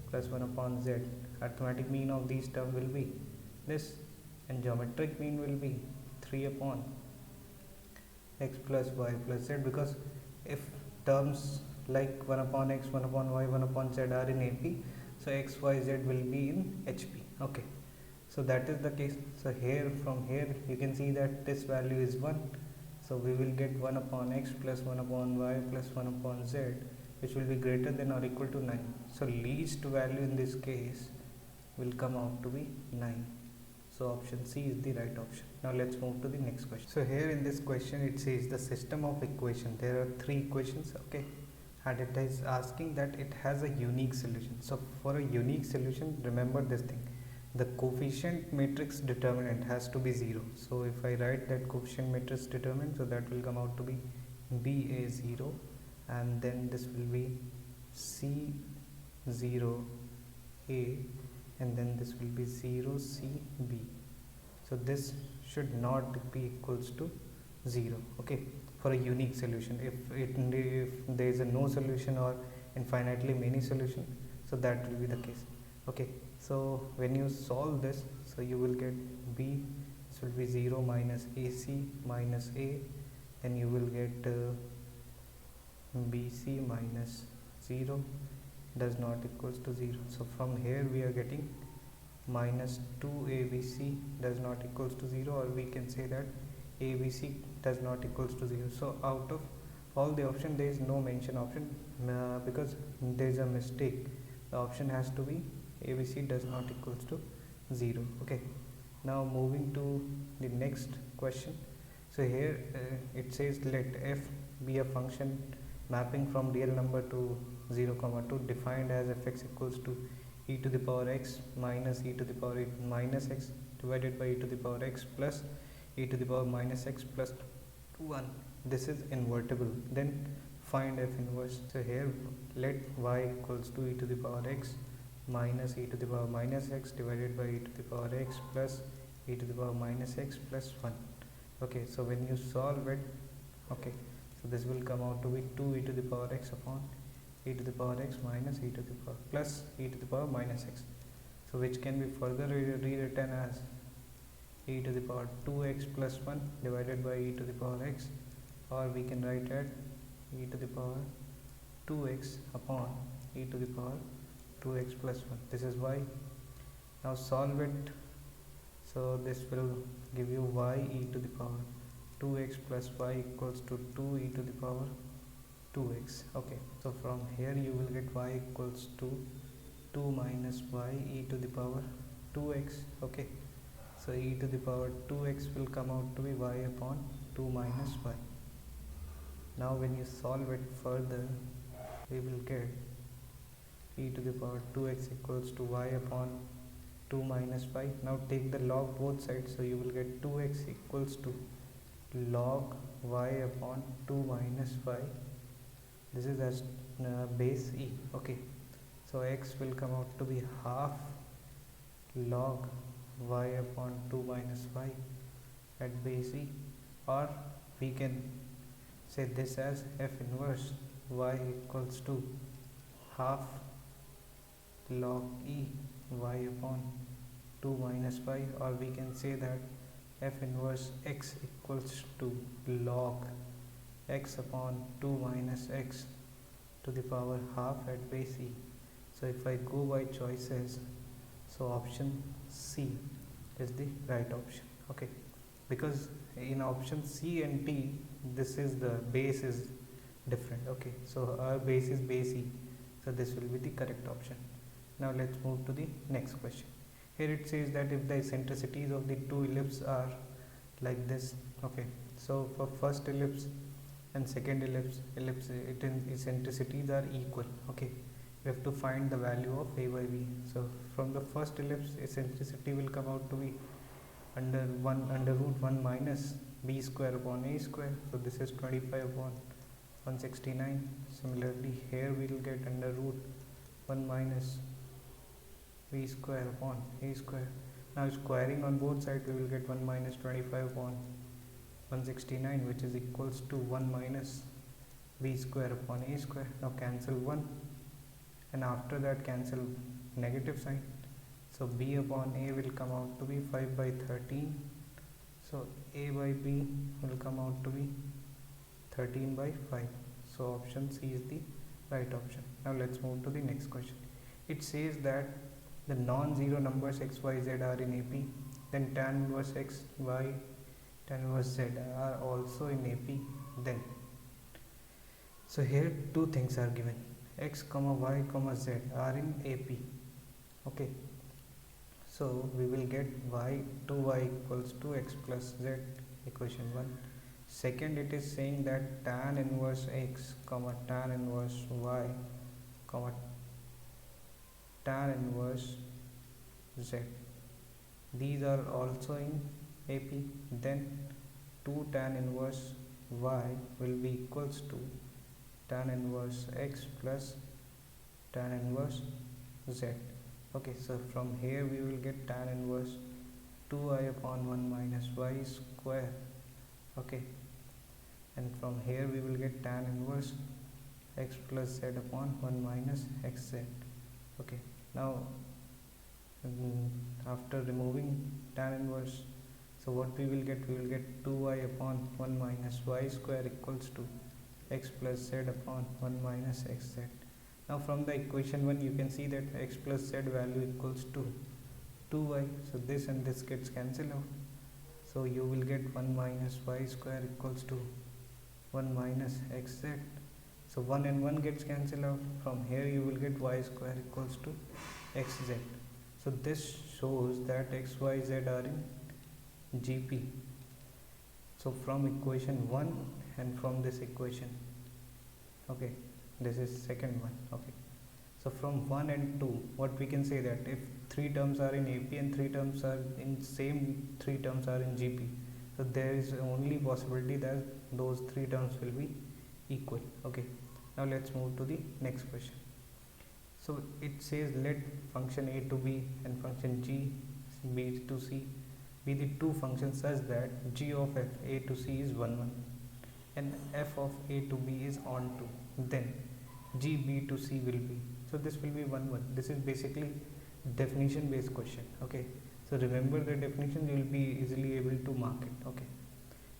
Speaker 1: plus 1 upon z, arithmetic mean of these terms will be this, and geometric mean will be 3 upon x plus y plus z, because if terms like 1 upon x, 1 upon y, 1 upon z are in AP, so x, y, z will be in HP. Okay, so that is the case. So here, from here you can see that this value is 1, so we will get 1 upon x plus 1 upon y plus 1 upon z, which will be greater than or equal to 9. So least value in this case will come out to be 9. So option C is the right option. Now let's move to the next question. So here in this question it says the system of equation, there are 3 equations, okay, and it is asking that it has a unique solution. So for a unique solution, remember this thing, the coefficient matrix determinant has to be 0. So if I write that coefficient matrix determinant, so that will come out to be BA0, and then this will be C0A, and then this will be 0CB. So this should not be equals to 0, okay, for a unique solution. If there is a no solution or infinitely many solution, so that will be the case. Okay, so when you solve this, so you will get B, this will be 0 minus AC minus A, then you will get BC minus 0 does not equals to 0. So from here we are getting minus 2ABC does not equals to 0, or we can say that ABC does not equals to 0. So out of all the option there is no mention option, because there is a mistake. The option has to be ABC does not equals to 0. Okay, now moving to the next question. So here it says let f be a function mapping from real number to 0, 2 defined as fx equals to e to the power x minus e to the power minus x divided by e to the power x plus e to the power minus x plus 1. This is invertible. Then find f inverse. So here let y equals to e to the power x minus e to the power minus x divided by e to the power x plus e to the power minus x plus 1. Okay, so when you solve it, okay, so this will come out to be 2 e to the power x upon e to the power x minus e to the power plus e to the power minus x. So which can be further rewritten as e to the power 2x plus 1 divided by e to the power x, or we can write it e to the power 2x upon e to the power 2x plus 1. This is y. Now solve it. So this will give you y e to the power 2x plus y equals to 2 e to the power 2x. Okay, so from here you will get y equals to 2 minus y e to the power 2x. Okay, so e to the power 2x will come out to be y upon 2 minus y. Now when you solve it further, we will get e to the power 2x equals to y upon 2 minus y. Now take the log both sides, so you will get 2x equals to log y upon 2 minus y. This is as base e. Okay, so x will come out to be half log y upon 2 minus y at base e, or we can say this as f inverse y equals to half log e y upon 2 minus y, or we can say that f inverse x equals to log x upon 2 minus x to the power half at base e. So if I go by choices, so option C is the right option. Okay, because in option C and D, this is the base is different. Okay, so our base is base E, so this will be the correct option. Now let's move to the next question. Here it says that if the eccentricities of the two ellipses are like this. Okay, so for first ellipse and second ellipse eccentricities are equal. Okay, we have to find the value of a by b. So from the first ellipse, eccentricity will come out to be under root 1 minus b square upon a square. So this is 25 upon 169. Similarly here we will get under root 1 minus b square upon a square. Now squaring on both sides, we will get 1 minus 25 upon 169, which is equals to 1 minus b square upon a square. Now cancel 1, and after that cancel negative sign. So b upon a will come out to be 5 by 13. So a by b will come out to be 13 by 5. So option C is the right option. Now let's move to the next question. It says that the non-zero numbers x, y, z are in AP, then tan inverse x, y, tan inverse z are also in AP. Then, so here two things are given: x, y, z are in AP. Okay, so we will get y 2y equals to x plus z, equation 1. Second, it is saying that tan inverse x, tan inverse y, tan inverse z, these are also in AP. Then 2 tan inverse y will be equals to tan inverse x plus tan inverse z. Okay, so from here we will get tan inverse 2i upon 1 minus y square. Okay, and from here we will get tan inverse x plus z upon 1 minus xz. Okay, now after removing tan inverse, so what we will get 2y upon 1 minus y square equals to x plus z upon 1 minus xz. Now from the equation 1 you can see that x plus z value equals to 2y, so this and this gets cancelled out. So you will get 1 minus y square equals to 1 minus xz. So 1 and 1 gets cancelled out. From here you will get y square equals to xz. So this shows that x, y, z are in GP. So from equation 1 and from this equation, okay, this is second one. Okay, so from 1 and 2, what we can say that if 3 terms are in AP and 3 terms are in same 3 terms are in GP, so there is only possibility that those 3 terms will be equal. Okay, now let's move to the next question. So it says let function a to b and function g b to c be the two functions such that g of f a to c is 1 1 and f of a to b is on 2, then g b to c will be, so this will be 1 1. This is basically definition based question. Okay, so remember the definition, you will be easily able to mark it. Okay,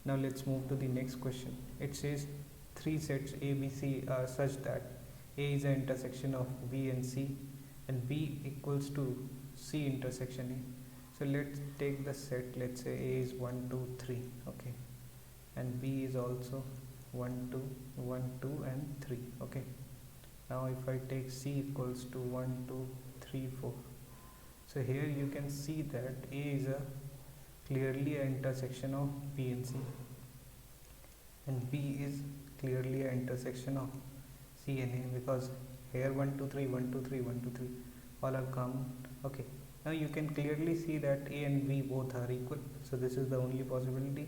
Speaker 1: now let's move to the next question. It says 3 sets a b c are such that a is an intersection of b and c and b equals to c intersection a. So let's take the set, let's say a is 1 2 3. Okay, and b is also 1 2 1 2 and 3. Okay, now if I take c equals to 1 2 3 4, so here you can see that a is a clearly an intersection of b and c, and b is clearly an intersection of c and a, because here 1 2 3 1 2 3 1 2 3 all are common. Okay, now you can clearly see that a and b both are equal, so this is the only possibility.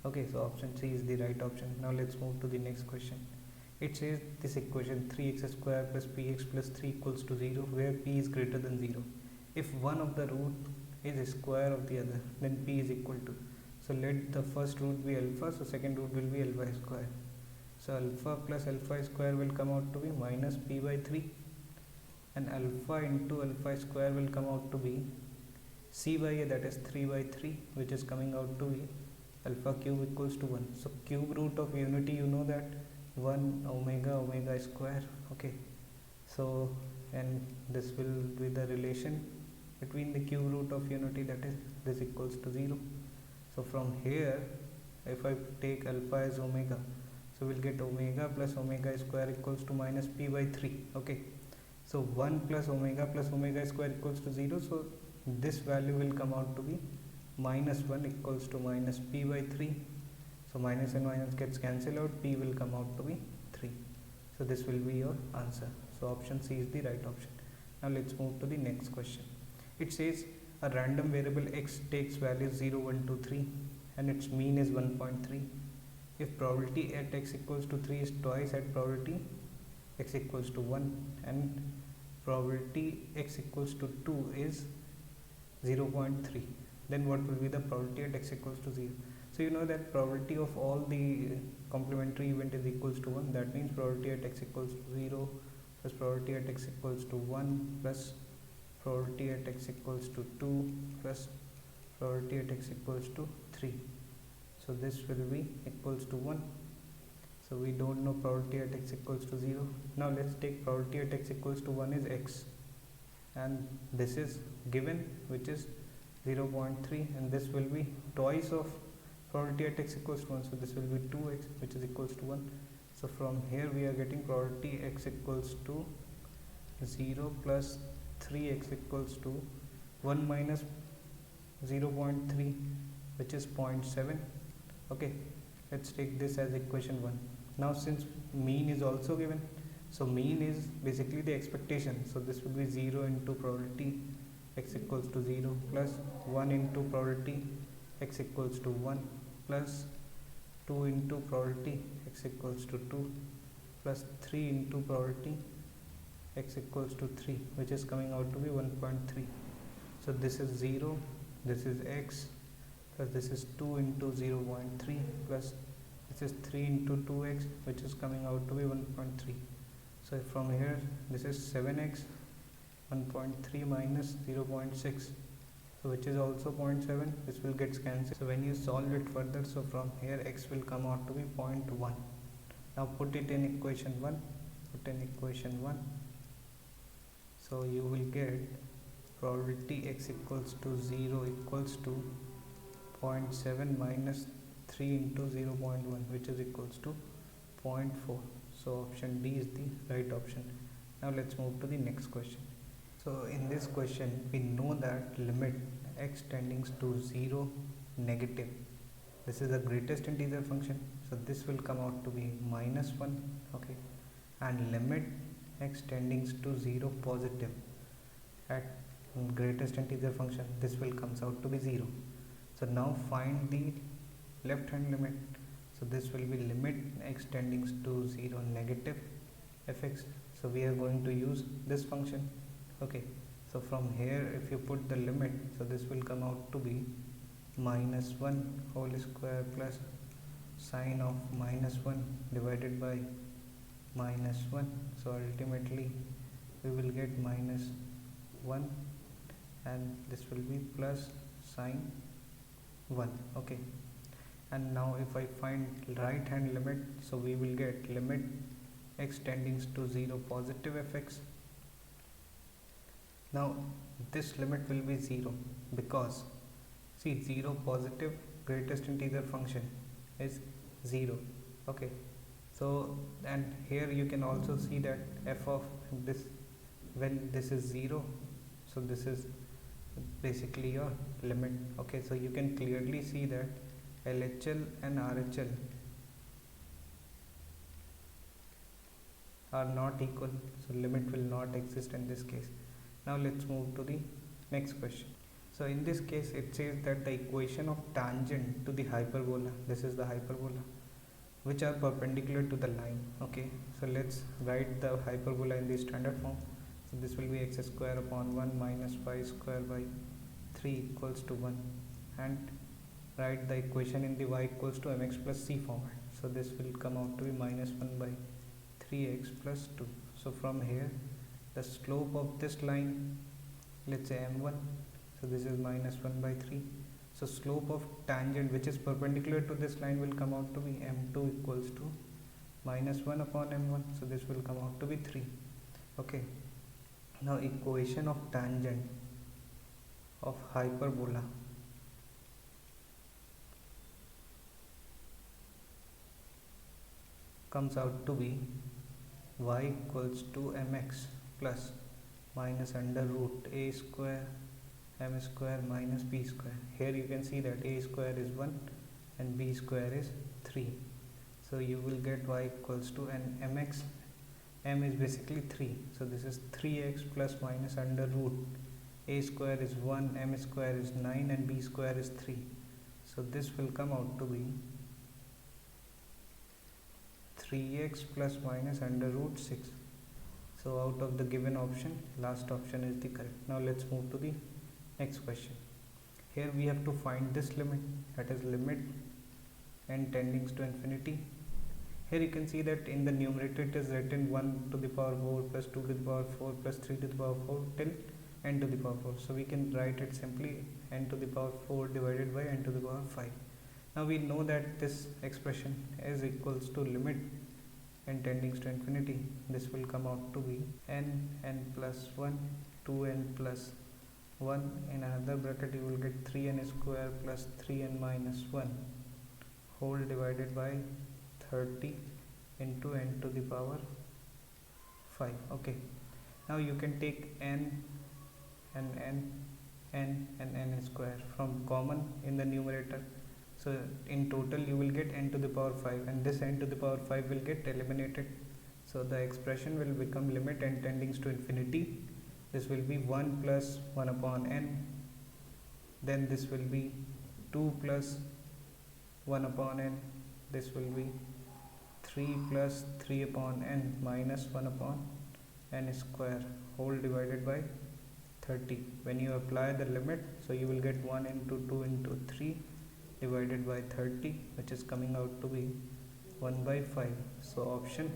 Speaker 1: Okay, so option C is the right option. Now let's move to the next question. It says this equation 3x square plus px plus 3 equals to 0, where p is greater than 0. If one of the root is a square of the other, then p is equal to, so let the first root be alpha, so second root will be alpha square. So alpha plus alpha square will come out to be minus p by 3, and alpha into alpha square will come out to be c by a, that is 3 by 3, which is coming out to be alpha cube equals to 1. So cube root of unity, you know that 1 omega square. Okay, so and this will be the relation between the cube root of unity, that is this equals to 0. So from here, if I take alpha as omega, so we'll get omega plus omega square equals to minus p by 3. Okay, so 1 plus omega square equals to 0, so this value will come out to be minus 1 equals to minus p by 3. So minus and minus gets cancelled out, p will come out to be 3. So this will be your answer. So option C is the right option. Now let's move to the next question. It says a random variable x takes values 0, 1, 2, 3 and its mean is 1.3. If probability at x equals to 3 is twice at probability x equals to 1 and probability x equals to 2 is 0.3, then what will be the probability at x equals to 0? So you know that probability of all the complementary event is equals to 1. That means probability at x equals to 0 plus probability at x equals to 1 plus probability at x equals to 2 plus probability at x equals to 3. So this will be equals to 1. So we don't know probability at x equals to 0. Now let's take probability at x equals to 1 is x, and this is given, which is 0.3, and this will be twice of probability at x equals to 1, so this will be 2x, which is equals to 1. So from here we are getting probability x equals to 0 plus 3x equals to 1 minus 0.3, which is 0.7. Okay, let's take this as equation 1. Now since mean is also given, so mean is basically the expectation, so this will be 0 into probability x equals to 0 plus 1 into probability x equals to 1 plus 2 into probability x equals to 2 plus 3 into probability x equals to 3, which is coming out to be 1.3. So this is 0, this is x, plus this is 2 into 0.3 plus this is 3 into 2x, which is coming out to be 1.3. So from here this is 7x, 1.3 minus 0.6, so which is also 0.7, this will get cancelled. So when you solve it further, so from here x will come out to be 0.1. Now put it in equation 1, so you will get probability x equals to 0 equals to 0.7 minus 3 into 0.1, which is equals to 0.4. So option D is the right option. Now let's move to the next question. So in this question we know that limit x tending to 0 negative, this is the greatest integer function, so this will come out to be minus 1. Okay, and limit x tending to 0 positive at greatest integer function, this will comes out to be 0. So now find the left hand limit. So this will be limit x tending to 0 negative fx. So we are going to use this function. Okay, so from here if you put the limit, so this will come out to be minus 1 whole square plus sine of minus 1 divided by minus 1. So ultimately we will get minus 1 and this will be plus sine 1. Okay, and now if I find right hand limit, so we will get limit x tending to 0 positive fx. Now this limit will be 0 because see 0 positive greatest integer function is 0. Okay, so and here you can also see that f of this, when this is 0, so this is basically your limit. Okay, so you can clearly see that LHL and RHL are not equal, so limit will not exist in this case. Now let's move to the next question. So in this case it says that the equation of tangent to the hyperbola, this is the hyperbola, which are perpendicular to the line. Okay, so let's write the hyperbola in the standard form. So this will be x square upon 1 minus y square by 3 equals to 1, and write the equation in the y equals to mx plus c format. So this will come out to be minus 1 by 3x plus 2. So from here the slope of this line, let's say m1, so this is minus 1 by 3. So slope of tangent which is perpendicular to this line will come out to be m2 equals to minus 1 upon m1, so this will come out to be 3. Okay, now equation of tangent of hyperbola, comes out to be y equals to mx plus minus under root a square m square minus b square. Here you can see that a square is 1 and b square is 3. So you will get y equals to, and mx, m is basically 3. So this is 3x plus minus under root a square is 1, m square is 9 and b square is 3. So this will come out to be 3x plus minus under root 6. So out of the given option, last option is the correct. Now let's move to the next question. Here we have to find this limit, that is limit n tending to infinity. Here you can see that in the numerator it is written 1 to the power 4 plus 2 to the power 4 plus 3 to the power 4 till n to the power 4. So we can write it simply n to the power 4 divided by n to the power 5. Now we know that this expression is equals to limit n tending to infinity. This will come out to be n plus 1, 2n plus 1. In another bracket you will get 3n square plus 3n minus 1 whole divided by 30 into n to the power 5. Okay, now you can take n and n square from common in the numerator. So in total you will get n to the power 5, and this n to the power 5 will get eliminated. So the expression will become limit n tending to infinity. This will be 1 plus 1 upon n. Then this will be 2 plus 1 upon n. This will be 3 plus 3 upon n minus 1 upon n square whole divided by 30. When you apply the limit, so you will get 1 into 2 into 3 divided by 30, which is coming out to be 1 by 5. So option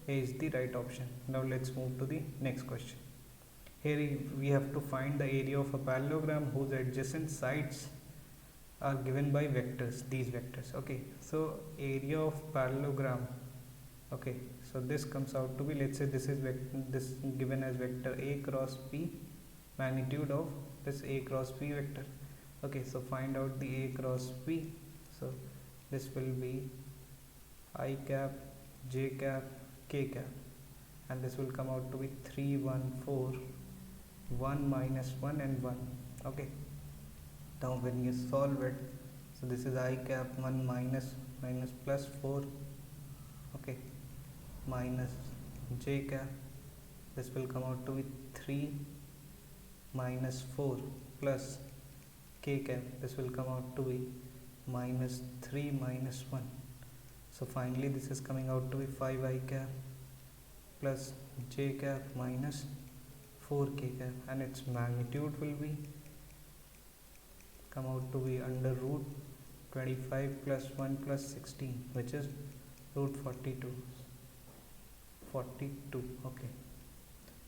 Speaker 1: A is the right option. Now let's move to the next question. Here we have to find the area of a parallelogram whose adjacent sides are given by vectors, these vectors. Okay, so area of parallelogram. Okay, so this comes out to be, let's say this is this given as vector a cross p, magnitude of this a cross p vector. Okay, so find out the a cross p. So this will be I cap, j cap, k cap, and this will come out to be 3, 1, 4, 1 minus 1 and 1. Okay, now when you solve it, so this is I cap 1 minus plus 4, okay, minus j cap, this will come out to be 3 minus 4 plus k cap, this will come out to be minus 3 minus 1. So finally this is coming out to be 5 I cap plus j cap minus 4 k cap, and its magnitude will be come out to be under root 25 plus 1 plus 16, which is root 42. Okay,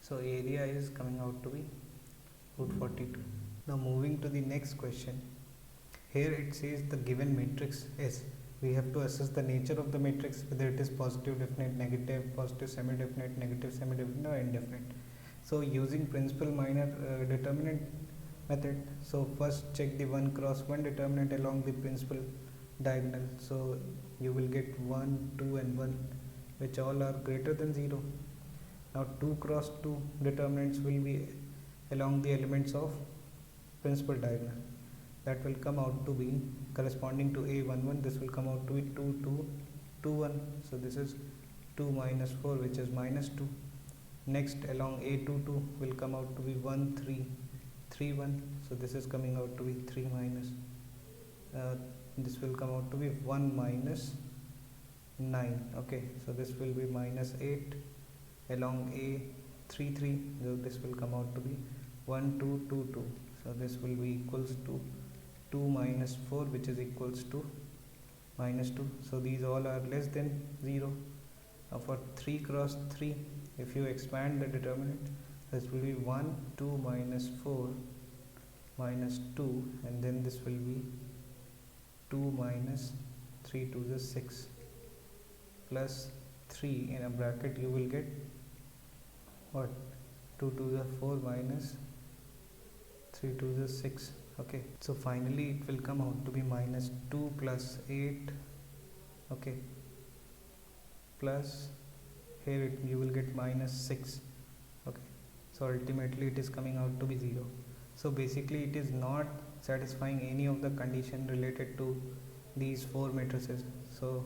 Speaker 1: so area is coming out to be root 42. Now moving to the next question. Here it says the given matrix is, we have to assess the nature of the matrix, whether it is positive, definite, negative, positive, semi-definite, negative, semi-definite, or indefinite. So using principal minor determinant method, so first check the 1 cross 1 determinant along the principal diagonal. So you will get 1, 2 and 1, which all are greater than 0. Now 2 cross 2 determinants will be along the elements of principal diagonal. That will come out to be corresponding to A11. This will come out to be 2, 2, 2, 1. So this is 2 minus 4, which is minus 2. Next along A22 will come out to be 1, 3, 3, 1. So this is coming out to be 3 minus. This will come out to be 1 minus 9. Okay, so this will be minus 8. Along A33, so this will come out to be 1, 2, 2, 2. So this will be equals to 2 minus 4, which is equals to minus 2. So these all are less than 0. Now for 3 cross 3, if you expand the determinant, this will be 1, 2 minus 4 minus 2, and then this will be 2 minus 3 to the 6 plus 3 in a bracket. You will get what? 2 to the 4 minus 3 to the 6. Okay, so finally it will come out to be minus 2 plus 8. Okay, plus here you will get minus 6. Okay, so ultimately it is coming out to be 0. So basically it is not satisfying any of the condition related to these 4 matrices, so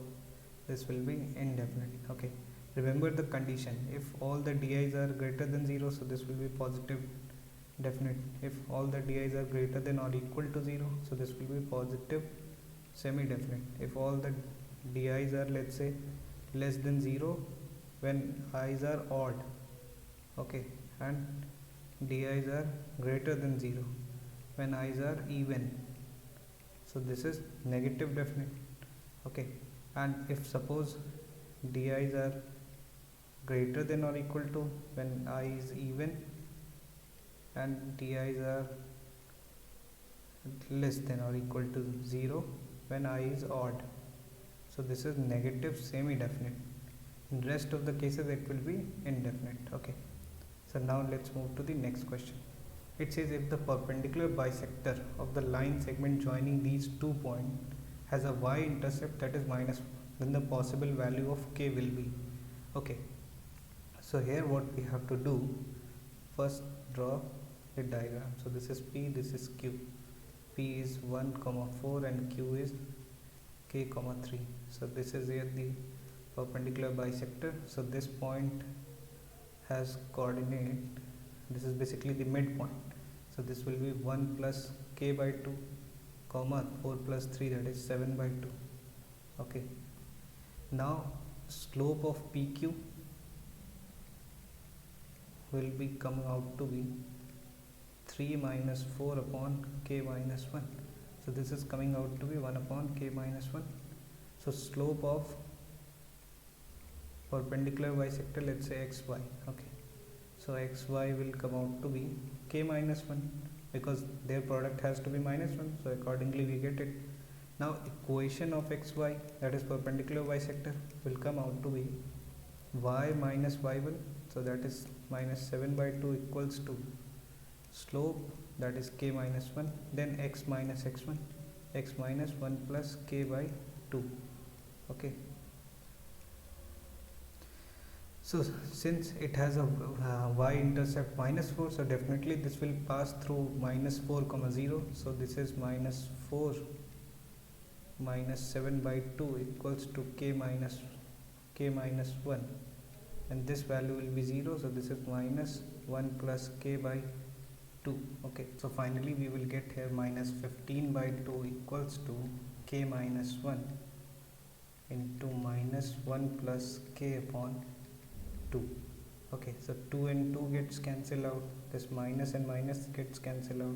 Speaker 1: this will be indefinite. Okay, remember the condition: if all the di's are greater than 0, so this will be positive definite. If all the di's are greater than or equal to 0, so this will be positive semi-definite. If all the di's are, let's say, less than 0 when i's are odd, okay, and di's are greater than 0 when i's are even, so this is negative definite. Okay, and if suppose di's are greater than or equal to when I is even and di's are less than or equal to 0 when I is odd, so this is negative semi-definite. In rest of the cases it will be indefinite. Okay, so now let's move to the next question. It says if the perpendicular bisector of the line segment joining these 2 points has a y-intercept that is minus 1, then the possible value of k will be. Okay, so here what we have to do, first draw the diagram. So this is P, this is Q. P is 1, 4 and Q is k, 3. So this is here the perpendicular bisector. So this point has coordinate, this is basically the midpoint. So this will be 1 plus k by 2, 4 plus 3, that is 7 by 2. Okay, now slope of PQ will be coming out to be 3 minus 4 upon k minus 1. So this is coming out to be 1 upon k minus 1. So slope of perpendicular bisector, let's say xy. Okay, so xy will come out to be k minus 1 because their product has to be minus 1, so accordingly we get it. Now equation of xy, that is perpendicular bisector, will come out to be y minus y1, so that is minus 7 by 2 equals to slope, that is k minus 1, then x minus x1, x minus 1 plus k by 2. Okay, so since it has a y-intercept minus 4, so definitely this will pass through minus 4, 0. So this is minus 4 minus 7 by 2 equals to k minus 1, and this value will be 0. So this is minus 1 plus k by 2. Okay, so finally we will get here minus 15 by 2 equals to k minus 1 into minus 1 plus k upon 2. Okay, so 2 and 2 gets cancelled out, this minus and minus gets cancelled out,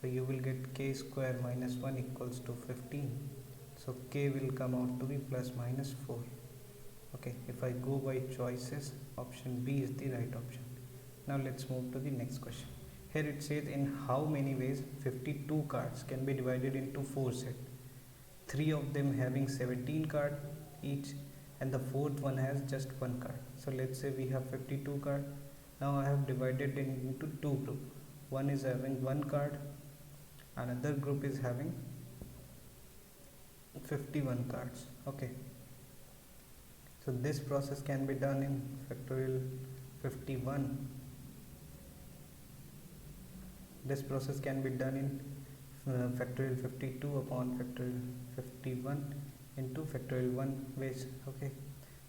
Speaker 1: so you will get k square minus 1 equals to 15. So k will come out to be plus minus 4. Okay, if I go by choices, option B is the right option. Now let's move to the next question. Here it says in how many ways 52 cards can be divided into 4 sets, 3 of them having 17 cards each and the fourth one has just 1 card. So let's say we have 52 cards. Now I have divided it into 2 groups. One is having 1 card, another group is having 51 cards. Okay, so this process can be done in factorial 51. This process can be done in factorial 52 upon factorial 51 into factorial 1 ways. Okay,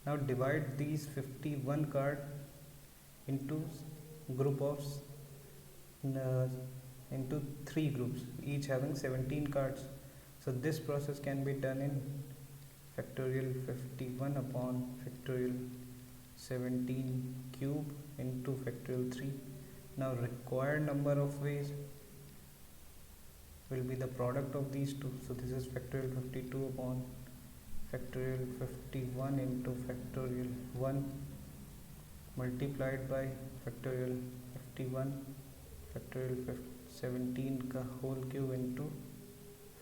Speaker 1: now divide these 51 card into group of into 3 groups, each having 17 cards. So this process can be done in factorial 51 upon factorial 17 cube into factorial 3. Now required number of ways will be the product of these two. So this is factorial 52 upon factorial 51 into factorial 1 multiplied by factorial 51 factorial 17 का whole cube into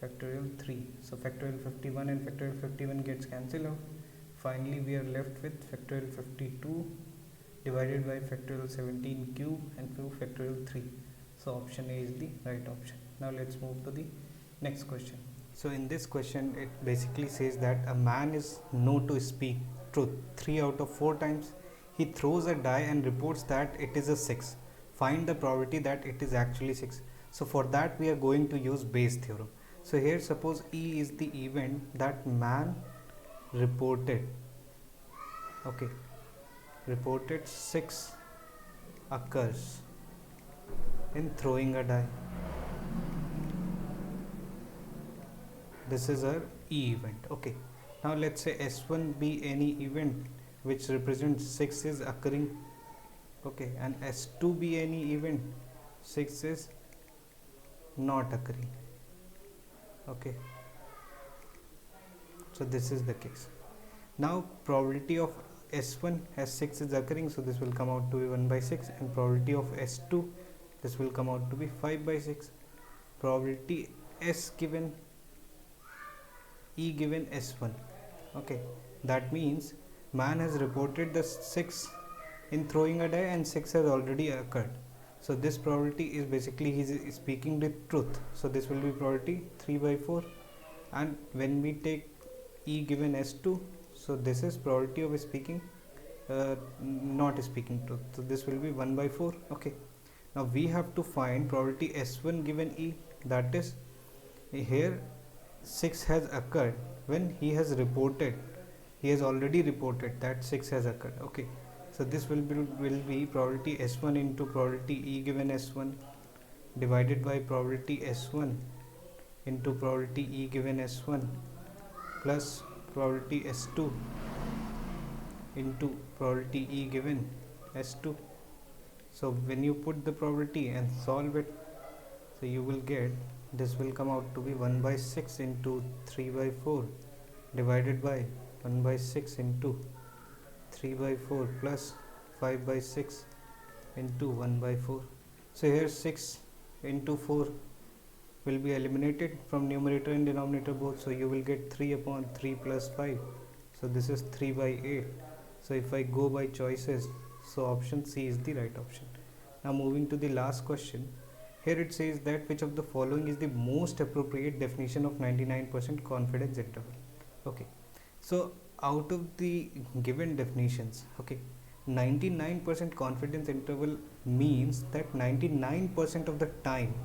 Speaker 1: factorial 3. So factorial 51 and factorial 51 gets cancelled out. Finally we are left with factorial 52 divided by factorial 17 cube and factorial 3. So option A is the right option. Now let's move to the next question. So in this question it basically says that a man is known to speak truth 3 out of 4 times. He throws a die and reports that it is a 6. Find the probability that it is actually 6. So for that we are going to use Bayes' theorem. So here suppose E is the event that man reported. Okay, reported 6 occurs in throwing a die. This is our E event. Okay, now let's say S1 be any event which represents 6 is occurring. Okay, and S2 be any event 6 is not occurring. Okay, so this is the case. Now probability of S1 as 6 is occurring, so this will come out to be 1 by 6, and probability of S2, this will come out to be 5 by 6. Probability S given E given S1. Okay, that means man has reported the 6 in throwing a die and 6 has already occurred. So this probability is basically he is speaking the truth. So this will be probability 3 by 4. And when we take E given S2, so this is probability of speaking not speaking truth. So this will be 1 by 4. Okay, now we have to find probability S1 given E, that is here 6 has occurred when he has already reported that 6 has occurred. Okay, so this will be probability S1 into probability E given S1 divided by probability S1 into probability E given S1 plus probability S2 into probability E given S2. So when you put the probability and solve it, so you will get, this will come out to be 1 by 6 into 3 by 4 divided by 1 by 6 into 3 by 4 plus 5 by 6 into 1 by 4. So here 6 into 4 will be eliminated from numerator and denominator both, so you will get 3 upon 3 plus 5, so this is 3 by 8. So if I go by choices, so option C is the right option. Now moving to the last question. Here it says that which of the following is the most appropriate definition of 99% confidence interval. Okay, so out of the given definitions, okay, 99% confidence interval means that 99% of the time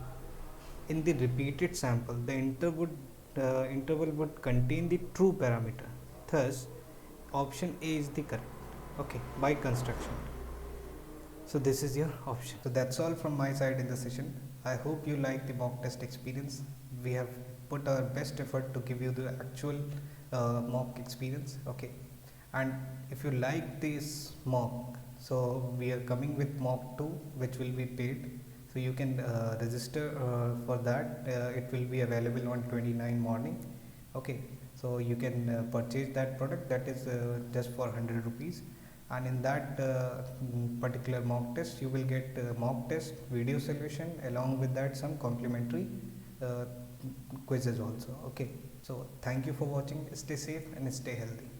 Speaker 1: in the repeated sample the interval would contain the true parameter. Thus option A is the correct. Okay, by construction. So this is your option. So that's all from my side in the session. I hope you like the mock test experience. We have put our best effort to give you the actual mock experience. Okay, and if you like this mock, so we are coming with mock 2 which will be paid, so you can register for that. It will be available on 29 morning. Okay, so you can purchase that product, that is just for 100 rupees. And in that particular mock test you will get mock test video solution, along with that some complimentary quizzes also. Okay, so thank you for watching. Stay safe and stay healthy.